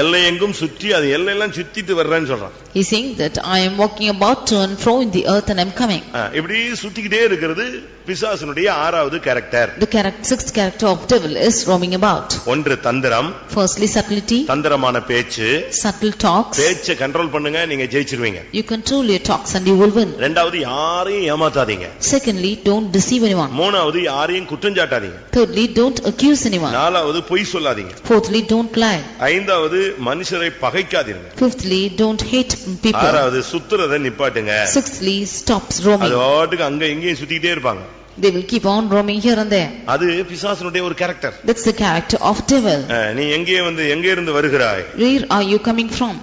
எல்லையெங்கும் சுற்றி, அது எல்லையெல்லாம் சுத்திட்டு வர்றேன்னு சொல்றான். He is saying that I am walking about to and fro in the earth and I am coming. இப்படி சுத்திக்கிட்டே இருக்கிறது பிசாசுனுடைய 6வது character. The sixth character of devil is roaming about. ஒன்று தந்திரம். Firstly subtlety. தந்திரமான பேச்சு. Subtle talks. பேச்சை control பண்ணுங்க, நீங்க ஜெயிச்சிருவீங்க. You control your talks and you will win. இரண்டாவது யாரையும் ஏமாத்தாதீங்க. Secondly, don't deceive anyone. மூணாவது யாரையும் குற்றம் சாட்டாதீங்க. Thirdly, don't accuse anyone. நாலாவது பொய் சொல்லாதீங்க. Fourthly, don't lie. ஐந்தாவது மனுஷரை பகைக்காதீங்க. Fifthly, don't hate people. ஆறாவது சுத்துறதை நிப்பாட்டுங்க. Sixthly, stop roaming. அது வாட்டுக்கு அங்க இங்கேயும் சுத்திட்டே இருப்பாங்க. They will keep on roaming here and there. அது பிசாசுனுடைய ஒரு character. That's the character of devil. நீ எங்கே இருந்து வருகிறாய்? Where are you coming from?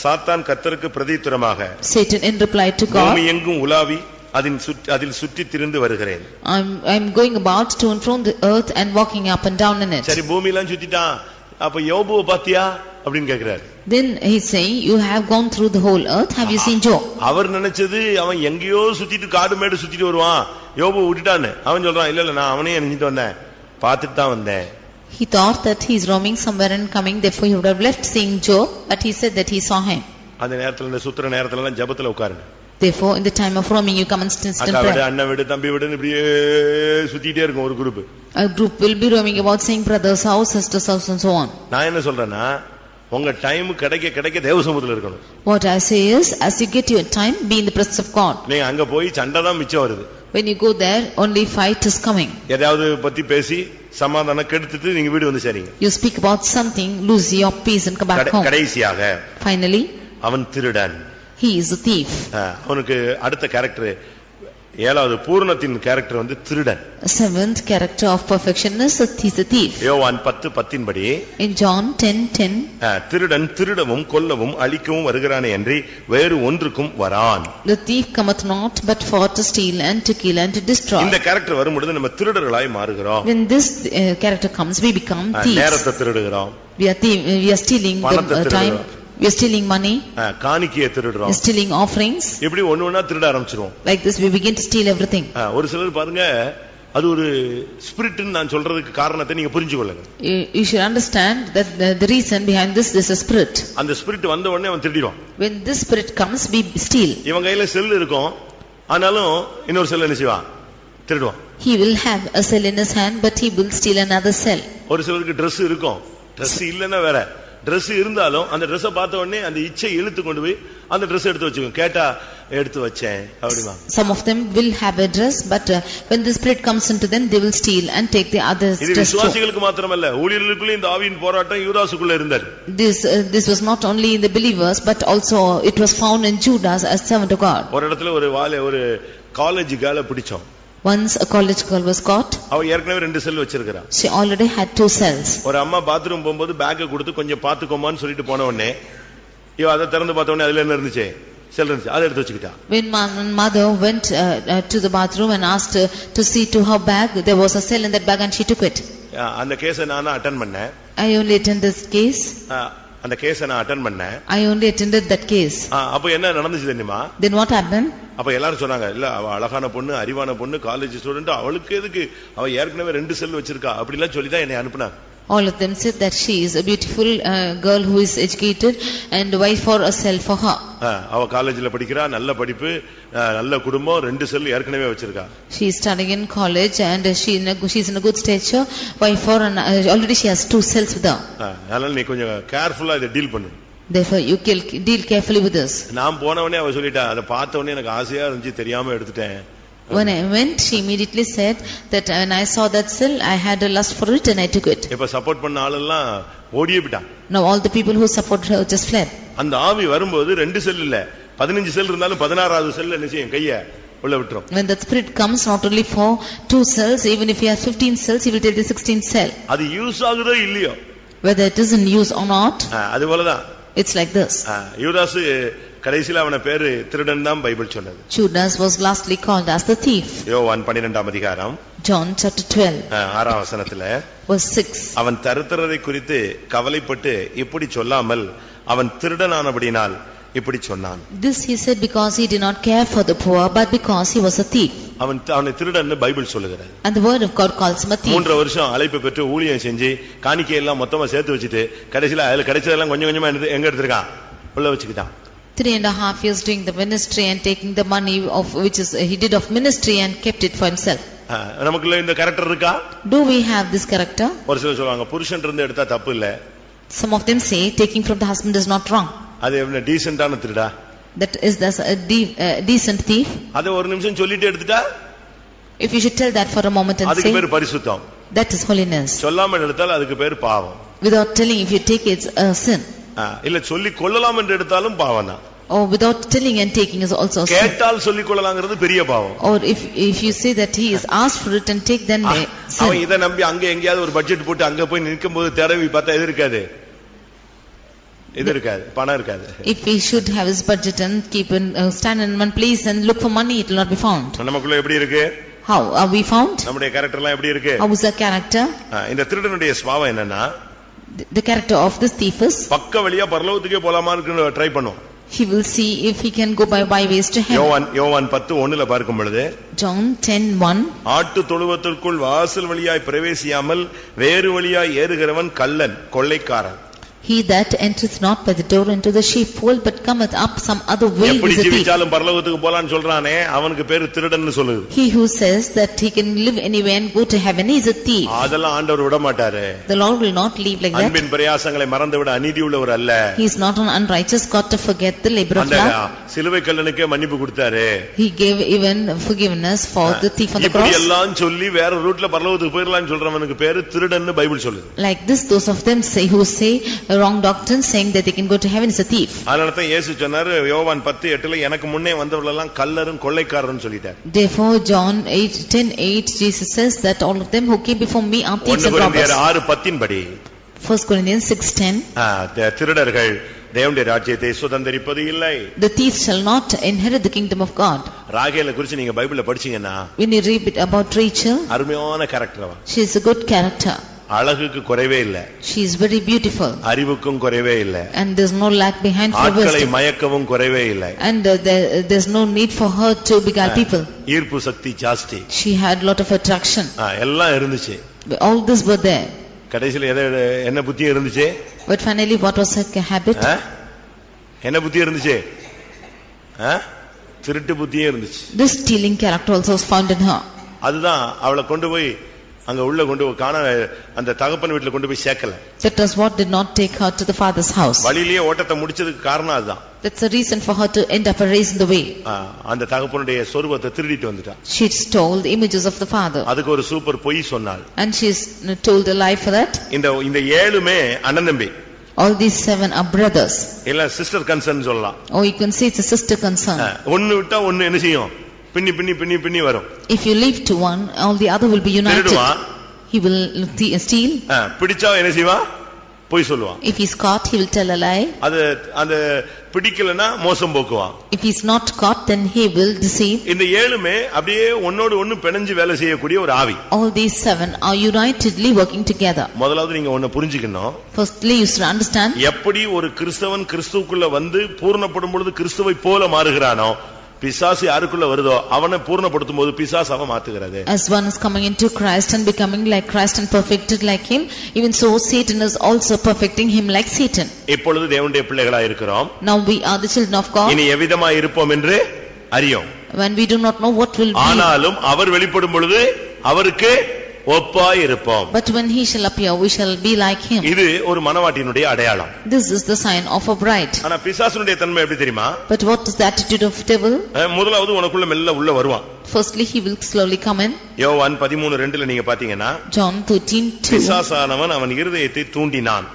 சாத்தான் கர்த்தருக்கு பிரதியுத்தரமாக, Satan in reply to God, பூமி எங்கும் உலாவி அதில் சுற்றி திரிந்து வருகிறேன். I'm going about to and from the earth and walking up and down in it. சரி, பூமிலாம் சுத்திட்டான், அப்ப யோபுவை பாத்தியா அப்படின்னு கேக்குறாரு. Then he's saying, you have gone through the whole earth, have you seen Job? அவர் நினைச்சது அவன் எங்கேயோ சுத்திட்டு காடு மேடு சுத்திட்டு வருவான், யோபு விட்டுட்டான்னு. அவன் சொல்றான், இல்ல நான் அவனே நினைச்சிட்டு வந்தேன், பார்த்துட்டு தான் வந்தேன். He thought that he's roaming somewhere and coming, therefore he would have left seeing Job, but he said that he saw him. அந்த நேரத்துல, இந்த சுத்துற நேரத்துல எல்லாம் ஜெபத்துல உட்காருங்க. Therefore in the time of roaming you come and stand in prayer. அண்ணா விடு, தம்பி விடுன்னு இப்படியே சுத்திட்டே இருக்கும் ஒரு group. A group will be roaming about saying brother's house, sister's house and so on. நான் என்ன சொல்றேன்னா, உங்க டைம் கிடைக்க தேவ சமூகத்துல இருக்கணும். What I say is, as you get your time, be in the presence of God. நீங்க அங்க போய் சண்டை தான் மிச்சம் வருது. When you go there, only fight is coming. ஏதாவது பத்தி பேசி சமாதானம் கெடுத்துட்டு நீங்க வீடு வந்து சேருங்க. You speak about something, lose your peace and come back home. கடைசியாக Finally, அவன் திருடன். he is a thief. அவனுக்கு அடுத்த கேரக்டர், ஏழாவது பூரணத்தின் கேரக்டர் வந்து திருடன். Seventh character of perfection is a thief. யோவான் 10:10 படி, in John 10:10, திருடன் திருடவும் கொல்லவும் அழிக்கவும் வருகிறானே அன்றி வேறு ஒன்றுக்கும் வரான். The thief cometh not but for to steal and to kill and to destroy. இந்த கேரக்டர் வரும்போது நம்ம திருடர்களாய் மாறுகிறோம். When this character comes, we become thieves. நேரத்தை திருடுகிறோம். We are stealing the time. We are stealing money. காணிக்கையை திருடுறோம். We are stealing offerings. இப்படி ஒண்ணு ஒண்ணா திருட ஆரம்பிச்சிரோம். Like this we begin to steal everything. ஒரு சிலர் பாருங்க, அது ஒரு ஸ்பிரிட்னு நான் சொல்றதுக்கு காரணத்தை நீங்க புரிஞ்சுக்கொள்ளுங்க. You should understand that the reason behind this is a spirit. அந்த ஸ்பிரிட் வந்த உடனே அவன் திருடிடுவான். When this spirit comes, we steal. இவன் கையில செல் இருக்கும், ஆனாலும் இன்னொரு செல் என்ன செய்வான்? திருடுவான். He will have a cell in his hand, but he will steal another cell. ஒரு சிலருக்கு Dress இருக்கும், Dress இல்லன்னா வேற, Dress இருந்தாலும் அந்த Dress பார்த்த உடனே அந்த இச்சை இழுத்து கொண்டு போய் அந்த Dress எடுத்து வச்சுக்கும். கேட்டா எடுத்து வச்சேன் அப்படிமா. Some of them will have a dress, but when the spirit comes into them, they will steal and take the other dress. இது விசுவாசிகளுக்கு மாத்திரமல்ல, ஊழியர்களுக்குள்ள இந்த ஆவியின் போராட்டம் யூதாசுக்குள்ள இருந்தது. This was not only in the believers, but also it was found in Judas as servant of God. ஒரு இடத்துல ஒரு காலேஜ் கேர்ளை பிடிச்சோம். Once a college girl was caught. அவ ஏற்கனவே 2 செல் வச்சிருக்கா. She already had 2 cells. ஒரு அம்மா பாத்ரூம் போகும்போது பேக்கை கொடுத்து கொஞ்சம் பாத்துக்கோமான்னு சொல்லிட்டு போன உடனே இவ அதை திறந்து பார்த்த உடனே அதுல என்ன இருந்துச்சு? செல் இருந்துச்சு, அதை எடுத்து வச்சுக்கிட்டா. When mother went to the bathroom and asked to see to her bag, there was a cell in that bag and she took it. அந்த கேஸை நான் அட்டெண்ட் பண்ணேன். I only attended this case. அந்த கேஸை நான் அட்டெண்ட் பண்ணேன். I only attended that case. அப்ப என்ன நடந்துச்சு தெரியுமா? Then what happened? அப்ப எல்லாரும் சொன்னாங்க, இல்ல அவ அழகான பொண்ணு, அறிவான பொண்ணு, காலேஜ் ஸ்டூடெண்ட், அவளுக்கு எதுக்கு அவ ஏற்கனவே 2 செல் வச்சிருக்கா அப்படி எல்லாம் சொல்லி தான் என்னை அனுப்புனாங்க. All of them said that she is a beautiful girl who is educated and why for a cell for her. அவ காலேஜ்ல படிக்கிறா, நல்ல படிப்பு, நல்ல குடும்பம், 2 செல் ஏற்கனவே வச்சிருக்கா. She is studying in college and she is in a good stature. Why for already she has 2 cells with her. அதனால நீ கொஞ்சம் கேர்ஃபுல்லா இத டீல் பண்ணு. Therefore you deal carefully with this. நான் போனவனே அவ சொல்லிட்டா, அத பார்த்த உடனே எனக்கு ஆசையா இருந்துச்சு, தெரியாம எடுத்துட்டேன். When I went, she immediately said that when I saw that cell, I had a lust for it and I took it. இப்ப சப்போர்ட் பண்ண ஆளெல்லாம் ஓடியே போய்ட்டான். Now all the people who support her just fled. அந்த ஆவி வரும்போது 2 செல் இல்ல, 15 செல் இருந்தாலும் 16வது செல் என்ன செய்யும்? கைய உள்ள விட்டுரும். When that spirit comes, not only for 2 cells, even if he has 15 cells, he will take the 16th cell. அது யூஸ் ஆகுதோ இல்லையோ, whether it is in use or not, அது போலதான். It's like this. யூதாஸ் கடைசில அவன பேரு திருடன் தான் பைபிள் சொன்னது. Judas was lastly called as the thief. யோவான் 12ஆம் அதிகாரம் John chapter 12 6ஆம் வசனத்துல verse 6. அவன் தருத்திரரை குறித்து கவலைப்பட்டு இப்படி சொல்லாமல் அவன் திருடனானபடியால் இப்படி சொன்னான். This he said because he did not care for the poor, but because he was a thief. அவனை திருடன்னு பைபிள் சொல்லுகிறது. And the word of God calls him a thief. 3 வருஷம் அழைப்பு பெற்று ஊழியம் செஞ்சு காணிக்கை எல்லாம் மொத்தமா சேர்த்து வச்சிட்டு கடைசில அதுல கிடைச்சதெல்லாம் கொஞ்சம் கொஞ்சமா எங்க எடுத்துட்டான்? உள்ள வச்சுக்கிட்டான். 3.5 years doing the ministry and taking the money of which is he did of ministry and kept it for himself. நமக்குள்ள இந்த கரெக்டர் இருக்கா? Do we have this character? ஒரு சிலர் சொல்வாங்க புருஷன் இருந்து எடுத்தா தப்பு இல்ல. Some of them say taking from the husband is not wrong. அது என்ன டீசன்ட்டான Thiruda? That is a decent thief. அது ஒரு நிமிஷம் சொல்லிட்டு எடுத்துட்டா? If you should tell that for a moment and say, அதுக்கு பேர் பரிசுத்தம். That is holiness. சொல்லாம எடுத்தால் அதுக்கு பேர் பாவம். Without telling, if you take, it's a sin. இல்ல சொல்லி கொள்ளலாம் என்று எடுத்தாலும் பாவம் தான். Or without telling and taking is also sin. கேட்டால் சொல்லி கொள்ளலாம்ங்கிறது பெரிய பாவம். Or if you say that he is asked for it and take, then sin. அவன் இத நம்பி அங்க எங்கயாவது ஒரு பட்ஜெட் போட்டு அங்க போய் நிக்கும்போது தடவி பார்த்தா எது இருக்காது? இது இருக்காது, பணம் இருக்காது. If he should have his budget and keep stand in one place and look for money, it will not be found. நமக்குள்ள எப்படி இருக்கு? How are we found? நம்முடைய கேரக்டர்லாம் எப்படி இருக்கு? How is our character? இந்த திருடனுடைய சுபாவம் என்னன்னா, the character of this thief is பக்க வழியா பரலோகத்துக்கே போலாமான்னு ட்ரை பண்ணும். He will see if he can go by byways to heaven. யோவான் 10:1ல பார்க்கும் பொழுது John 10:1 ஆட்டு தொழுவத்திற்குள் வாசல் வழியாய் பிரவேசியாமல் வேறு வழியாய் ஏறுகிறவன் கள்ளன், கொள்ளைக்காரன். He that entereth not by the door into the sheepfold, but cometh up some other way, is a thief. எப்படி ஜீவிச்சாலும் பரலோகத்துக்கு போலான்னு சொல்றானே அவனுக்கு பேரு திருடன்னு சொல்லுது. He who says that he can live anywhere and go to heaven is a thief. அதெல்லாம் ஆண்டவர் விட மாட்டாரு. The Lord will not leave like that. அன்பின் பிரயாசங்களை மறந்துவிட அநீதி உள்ளவர் அல்ல. He is not an unrighteous God to forget the labor of love. அந்த சிலுவை கல்லனுக்கே மன்னிப்பு கொடுத்தாரு. He gave even forgiveness for the thief on the cross. இப்படி எல்லாம் சொல்லி வேற ரூட்ல பரலோகத்துக்கு போயிரலாம்னு சொல்றவனுக்கு பேரு திருடன்னு பைபிள் சொல்லுது. Like this, those of them say a wrong doctrine, saying that they can go to heaven, is a thief. அதனால தான் இயேசு சொன்னாரு யோவான் 10:8ல எனக்கு முன்னே வந்தவர்கள் எல்லாம் கள்ளரும் கொள்ளைக்காரரும் சொல்லிட்டார். Therefore John 10:8 Jesus says that all of them who came before me are thieves and robbers. 6:10 படி 1 Corinthians 6:10 திருடர்கள் தேவனுடைய ராஜ்யத்தை சுதந்தரிப்பது இல்லை. The thief shall not inherit the kingdom of God. ராகேலை குறித்து நீங்க பைபிள்ல படிச்சீங்கன்னா when you read about Rachel, அருமையான கேரக்டர் அவ. she is a good character. அழகுக்கு குறைவே இல்ல. She is very beautiful. அறிவுக்கும் குறைவே இல்ல. And there's no lack behind her wisdom. ஆட்களை மயக்கவும் குறைவே இல்ல. And there's no need for her to beguile people. ஈர்ப்பு சக்தி ஜாஸ்தி. She had lot of attraction. எல்லாம் இருந்துச்சு. All this were there. கடைசில என்ன புத்தி இருந்துச்சு? But finally what was her habit? என்ன புத்தி இருந்துச்சு? திருட்டு புத்தியே இருந்துச்சு. This stealing character also was found in her. அதுதான் அவளை கொண்டு போய் அங்க உள்ள கொண்டு காண அந்த தகப்பன் வீட்ல கொண்டு போய் சேர்க்கல. That was what did not take her to the father's house. வழியிலேயே ஓட்டத்தை முடிச்சதுக்கு காரணம் அதுதான். That's the reason for her to end up a race in the way. அந்த தகப்பனுடைய சொரூபத்தை திருடிட்டு வந்துட்டா. She stole the images of the father. அதுக்கு ஒரு சூப்பர் பொய் சொன்னாள். And she told a lie for that. இந்த ஏழுமே அண்ணன் தம்பி. All these 7 are brothers. இல்ல சிஸ்டர் கன்சர்ன் சொல்லலாம். Or you can say it's a sister concern. ஒன்னு விட்டா ஒன்னு என்ன செய்யும்? பின்னி வரும். If you leave to one, all the other will be united. He will steal. பிடிச்சா என்ன செய்வான்? பொய் சொல்லுவான். If he's caught, he will tell a lie. அது பிடிக்கலனா மோசம் போக்குவான். If he's not caught, then he will deceive. இந்த ஏழுமே அப்படியே ஒன்னோடு ஒன்னு பிணைஞ்சு வேலை செய்யக்கூடிய ஒரு ஆவி. All these 7 are unitedly working together. முதலாவது நீங்க ஒன்னு புரிஞ்சுக்கணும். Firstly, you should understand. எப்படி ஒரு கிறிஸ்தவன் கிறிஸ்துவுக்குள்ள வந்து பூர்ணப்படும் பொழுது கிறிஸ்துவை போல மாறுகிறானோ, பிசாசு யாருக்குள்ள வருதோ அவனை பூர்ணப்படுத்தும் போது பிசாசு அவன் மாத்துகிறது. As one is coming into Christ and becoming like Christ and perfected like him, even so Satan is also perfecting him like Satan. இப்பொழுது தேவனுடைய பிள்ளைகளாய் இருக்கிறோம். Now we are the children of God. இனி எவ்விதமாய் இருப்போம் என்று அறியோம். When we do not know what will be. ஆனாலும் அவர் வெளிப்படும் பொழுது அவருக்கு ஒப்பாய் இருப்போம். But when he shall appear, we shall be like him. இது ஒரு மணவாட்டியினுடைய அடையாளம். This is the sign of a bride. ஆனா பிசாசுனுடைய தன்மை எப்படி தெரியுமா? But what is the attitude of devil? முதலாவது உனக்குள்ள மெல்ல உள்ள வருவான். Firstly, he will slowly come in. யோவான் 13:2 நீங்க பாத்தீங்கன்னா, John 13:2. பிசாசானவன் அவன் இருதயத்தை தூண்டினான்.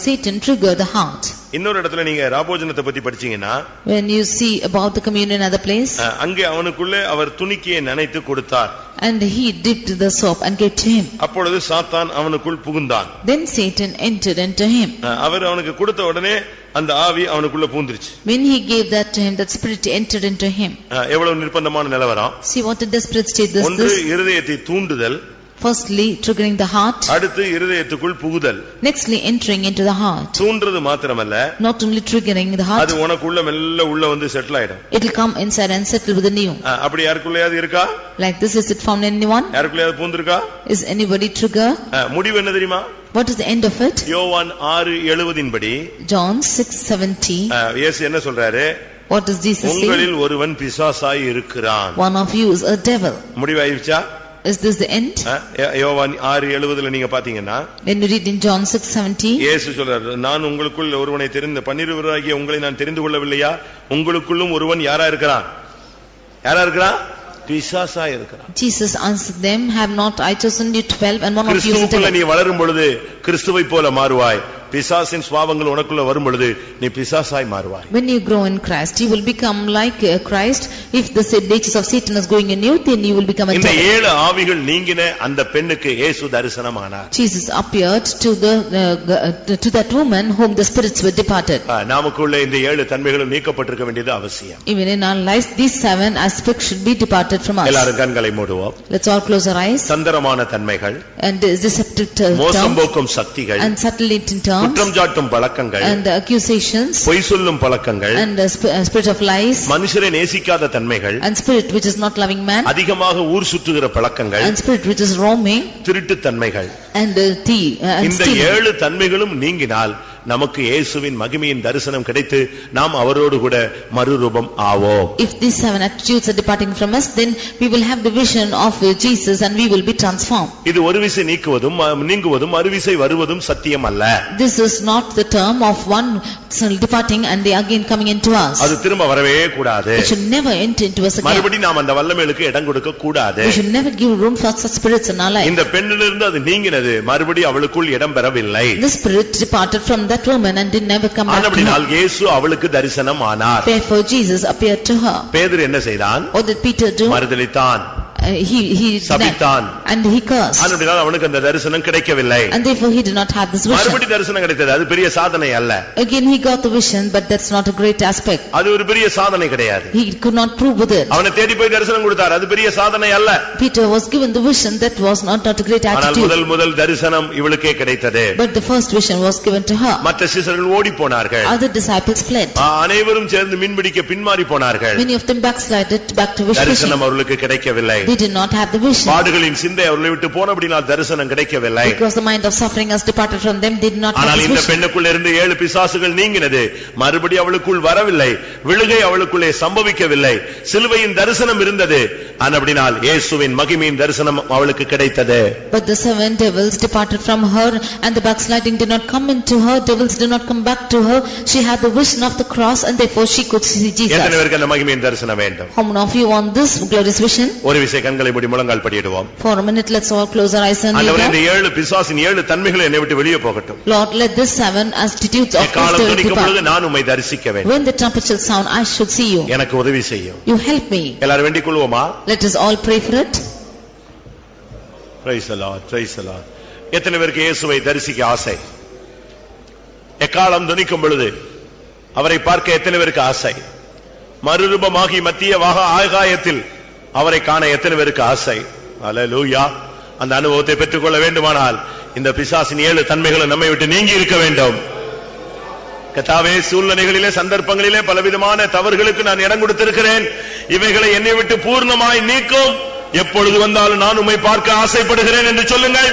Satan triggered the heart. இன்னொரு இடத்துல நீங்க ராபோஜனத்தை பத்தி படிச்சீங்கன்னா, when you see about the communion at the place, அங்கே அவனுக்குள்ளே அவர் துணிக்கையை நனைத்து கொடுத்தார். and he dipped the soap and gave to him. அப்பொழுது சாத்தான் அவனுக்குள் புகுந்தான். Then Satan entered into him. அவர் அவனுக்கு கொடுத்த உடனே அந்த ஆவி அவனுக்குள்ள பூந்துருச்சு. When he gave that to him, that spirit entered into him. எவ்வளவு நிர்பந்தமான நிலவரம். See what a desperate state this is. ஒன்று இருதயத்தை தூண்டுதல். Firstly, triggering the heart. அடுத்து இருதயத்துக்குள் புகுதல். Nextly, entering into the heart. தூண்டுறது மாத்திரமல்ல, not only triggering the heart, அது உனக்குள்ள மெல்ல உள்ள வந்து செட்டில் ஆயிடும். it will come inside and settle within you. அப்படி யாருக்குள்ளயாவது இருக்கா? Like this, is it found in anyone? யாருக்குள்ளயாவது பூந்திருக்கா? Is anybody trigger? முடிவு என்ன தெரியுமா? What is the end of it? யோவான் 6:70 படி, John 6:70. இயேசு என்ன சொல்றாரு? What does Jesus say? உங்களில் ஒருவன் பிசாசாய் இருக்கிறான். One of you is a devil. முடிவாயிடுச்சா? Is this the end? யோவான் 6:70 நீங்க பாத்தீங்கன்னா, when you read in John 6:70, இயேசு சொல்றாரு, நான் உங்களுக்குள் ஒருவனை தெரிந்து 12 உங்களை நான் தெரிந்து கொள்ளவில்லையா? உங்களுக்குள்ளும் ஒருவன் யாரா இருக்கிறான்? பிசாசாய் இருக்கிறான். Jesus answered them, have not I chosen you 12 and one of you is devil. கிறிஸ்துவுக்குள்ள நீ வளரும் பொழுது கிறிஸ்துவை போல மாறுவாய். பிசாசின் சுபாவங்கள் உனக்குள்ள வரும் பொழுது நீ பிசாசாய் மாறுவாய். When you grow in Christ, you will become like Christ. If the natures of Satan is going in you, then you will become a devil. இந்த 7 ஆவிகள் நீங்கின அந்த பெண்ணுக்கு இயேசு தரிசனமானார். Jesus appeared to that woman whom the spirits were departed. நமக்குள்ள இந்த 7 தன்மைகளும் நீக்கப்பட்டிருக்க வேண்டியது அவசியம். Even in our lives, these 7 aspects should be departed from us. எல்லாரும் கண்களை மூடுவோம். Let's all close our eyes. தந்திரமான தன்மைகள், and deceptive terms, மோசம் போக்கும் சக்திகள், and subtle terms, குற்றம் சாட்டும் பழக்கங்கள், and accusations, பொய் சொல்லும் பழக்கங்கள், and spirit of lies, மனுஷரை நேசிக்காத தன்மைகள், and spirit which is not loving man, அதிகமாக ஊர் சுற்றுகிற பழக்கங்கள், and spirit which is roaming, திருட்டு தன்மைகள், and thief, and இந்த 7 தன்மைகளும் நீங்கினால் நமக்கு இயேசுவின் மகிமையின் தரிசனம் கிடைத்து நாம் அவரோடு கூட மறுரூபம் ஆவோம். If these 7 attitudes are departing from us, then we will have the vision of Jesus and we will be transformed. இது ஒரு விசை நீங்குவதும் மறுவிசை வருவதும் சத்தியம் அல்ல. This is not the term of one departing and they again coming into us. அது திரும்ப வரவே கூடாது. It should never enter into us again. மறுபடியும் நாம் அந்த வல்லமைகளுக்கு இடம் கொடுக்க கூடாது. We should never give room for such spirits in our life. இந்த பெண்ணிலிருந்து அது நீங்கினது, மறுபடியும் அவளுக்குள் இடம் பெறவில்லை. The spirit departed from that woman and did never come back to her. இயேசு அவளுக்கு தரிசனம் ஆனார். Therefore Jesus appeared to her. பேதுரு என்ன செய்தான்? What did Peter do? மறுதலித்தான். he சபித்தான். and he cursed. அதனால அவனுக்கு அந்த தரிசனம் கிடைக்கவில்லை. And therefore he did not have this vision. மறுபடி தரிசனம் கிடைத்தது. அது பெரிய சாதனை அல்ல. Again he got the vision, but that's not a great aspect. அது ஒரு பெரிய சாதனை கிடையாது. He could not prove with it. அவனை தேடி போய் தரிசனம் கொடுத்தார். அது பெரிய சாதனை அல்ல. Peter was given the vision, that was not a great attitude. ஆனால் முதல் தரிசனம் இவளுக்கே கிடைத்தது. But the first vision was given to her. மற்ற சீஷர்கள் ஓடி போனார்கள். Other disciples fled. அனைவரும் சேர்ந்து மீன்பிடிக்க பின்மாறி போனார்கள். Many of them backslided back to vision. தரிசனம் அவர்களுக்கு கிடைக்கவில்லை. They did not have the vision. பாடுகளின் சிந்தை அவர்களை விட்டு போனபடியால் தரிசனம் கிடைக்கவில்லை. Because the mind of suffering has departed from them, they did not have ஆனால் this இந்த vision. பெண்ணுக்குள்ள இருந்து 7 பிசாசுகள் நீங்கினது. மறுபடி அவளுக்குள் வரவில்லை. விழுகை அவளுக்குள்ளே சம்பவிக்கவில்லை. சிலுவையின் தரிசனம் இருந்தது. ஆனபடியால் இயேசுவின் மகிமையின் தரிசனம் அவளுக்கு கிடைத்தது. But the 7 devils departed from her, and the backsliding did not come into her. Devils did not come back to her. She had the vision of the cross, and therefore she could see Jesus. எத்தனை பேருக்கு அந்த மகிமையின் தரிசனம் வேண்டும்? How many of you want this glorious vision? ஒரு விசை கண்களை மூடி முழங்கால் படியிடுவோம். For a minute, let's all close our eyes and ஆண்டவரே, இந்த 7 பிசாசின் 7 தன்மைகளை என்னை விட்டு வெளியே போகட்டும். Lord, let this 7 attitudes of காலம் Christ துணிக்கும் பொழுது depart. நான் உம்மை தரிசிக்க வேண்டும். When the trumpet shall sound, I should see you. எனக்கு உதவி செய்யும். You help me. எல்லாரும் வேண்டிக் கொள்வோமா? Let us all pray for it. Praise the Lord, praise the Lord. எத்தனை பேருக்கு இயேசுவை தரிசிக்க ஆசை? எக்காலம் துணிக்கும் பொழுது அவரை பார்க்க எத்தனை பேருக்கு ஆசை? மறுரூபமாகி மத்திய ஆகாயத்தில் அவரை காண எத்தனை பேருக்கு ஆசை? அல்லேலூயா. அந்த அனுபவத்தை பெற்றுக்கொள்ள வேண்டுமானால் இந்த பிசாசின் 7 தன்மைகளும் நம்மை விட்டு நீங்கி இருக்க வேண்டும். கர்த்தாவே, சூழ்நிலைகளிலே சந்தர்ப்பங்களிலே பலவிதமான தவறுகளுக்கு நான் இடம் கொடுத்திருக்கிறேன். இவைகளை என்னை விட்டு பூர்ணமாய் நீக்கும். எப்பொழுது வந்தாலும் நான் உம்மை பார்க்க ஆசைப்படுகிறேன் என்று சொல்லுங்கள்.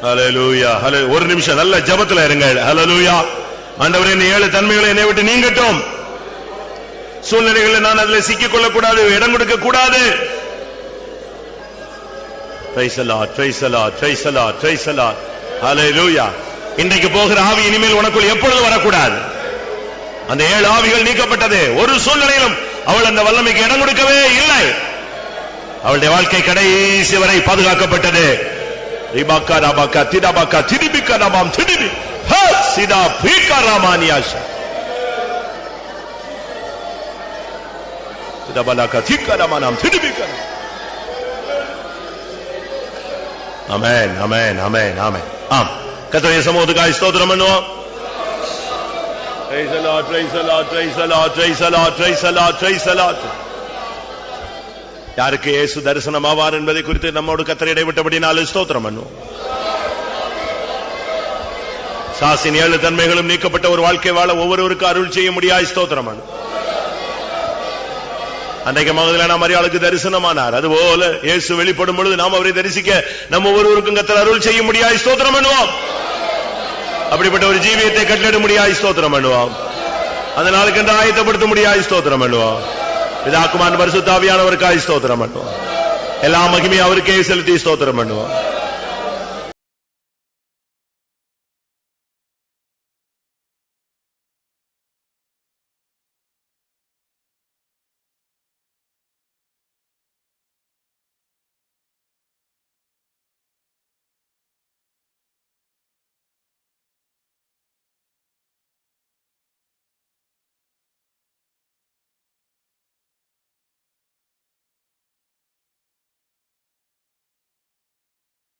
ஹல்லேலூயா. ஒரு நிமிஷம் நல்ல ஜெபத்துல இருங்கள். ஹல்லேலூயா. ஆண்டவரே, இந்த 7 தன்மைகளை என்னை விட்டு நீங்கட்டும். சூழ்நிலைகளில் நான் அதில் சிக்கிக் கொள்ளக்கூடாது, இடம் கொடுக்க கூடாது. Praise the Lord, praise the Lord, praise the Lord, praise the Lord. Hallelujah. இன்றைக்கு போகிற ஆவி இனிமேல் உனக்குள் எப்பொழுது வரக்கூடாது. அந்த 7 ஆவிகள் நீக்கப்பட்டது. ஒரு சூழ்நிலையிலும் அவள் அந்த வல்லமைக்கு இடம் கொடுக்கவே இல்லை. அவளுடைய வாழ்க்கை கடைசி வரை பாதுகாக்கப்பட்டது. ரிபாக்கா ரபாக்கா திடாபாக்கா திடிபிக்கா ரபாம் திடிபி ஹ சிடா பீக்கா ராமானியாஷா திடாபாலக்கா திக்கா ரமானம் திடிபிக்கா. ஆமென், ஆமென், ஆமென், ஆமென். ஆம், கர்த்தருடைய சமூகத்துக்காக ஸ்தோத்திரம் பண்ணுவோம். Praise the Lord, praise the Lord, praise the Lord, praise the Lord, praise the Lord, praise the Lord. யாருக்கு இயேசு தரிசனமாவார் என்பதை குறித்து நம்மோடு கர்த்தர் இடைவிட்டபடினாலே ஸ்தோத்திரம் பண்ணுவோம். சாசின் 7 தன்மைகளும் நீக்கப்பட்ட ஒரு வாழ்க்கை வாழ ஒவ்வொருவருக்கும் அருள் செய்ய முடியாய் ஸ்தோத்திரம் பண்ணுவோம். அன்றைக்கு மகதலேனா மரியாளுக்கு தரிசனமானார். அதுபோல இயேசு வெளிப்படும் பொழுது நாம் அவரை தரிசிக்க நம்ம ஒவ்வொருவருக்கும் கர்த்தர் அருள் செய்ய முடியாய் ஸ்தோத்திரம் பண்ணுவோம். அப்படிப்பட்ட ஒரு ஜீவியத்தை கட்டளிட முடியாய் ஸ்தோத்திரம் பண்ணுவோம். அந்த நாளுக்கு என்று ஆயத்தப்படுத்த முடியாய் ஸ்தோத்திரம் பண்ணுவோம். பிதாகுமாரன் பரிசுத்த ஆவியானவருக்காய் ஸ்தோத்திரம் பண்ணுவோம். எல்லா மகிமையும் அவருக்கே செலுத்தி ஸ்தோத்திரம் பண்ணுவோம்.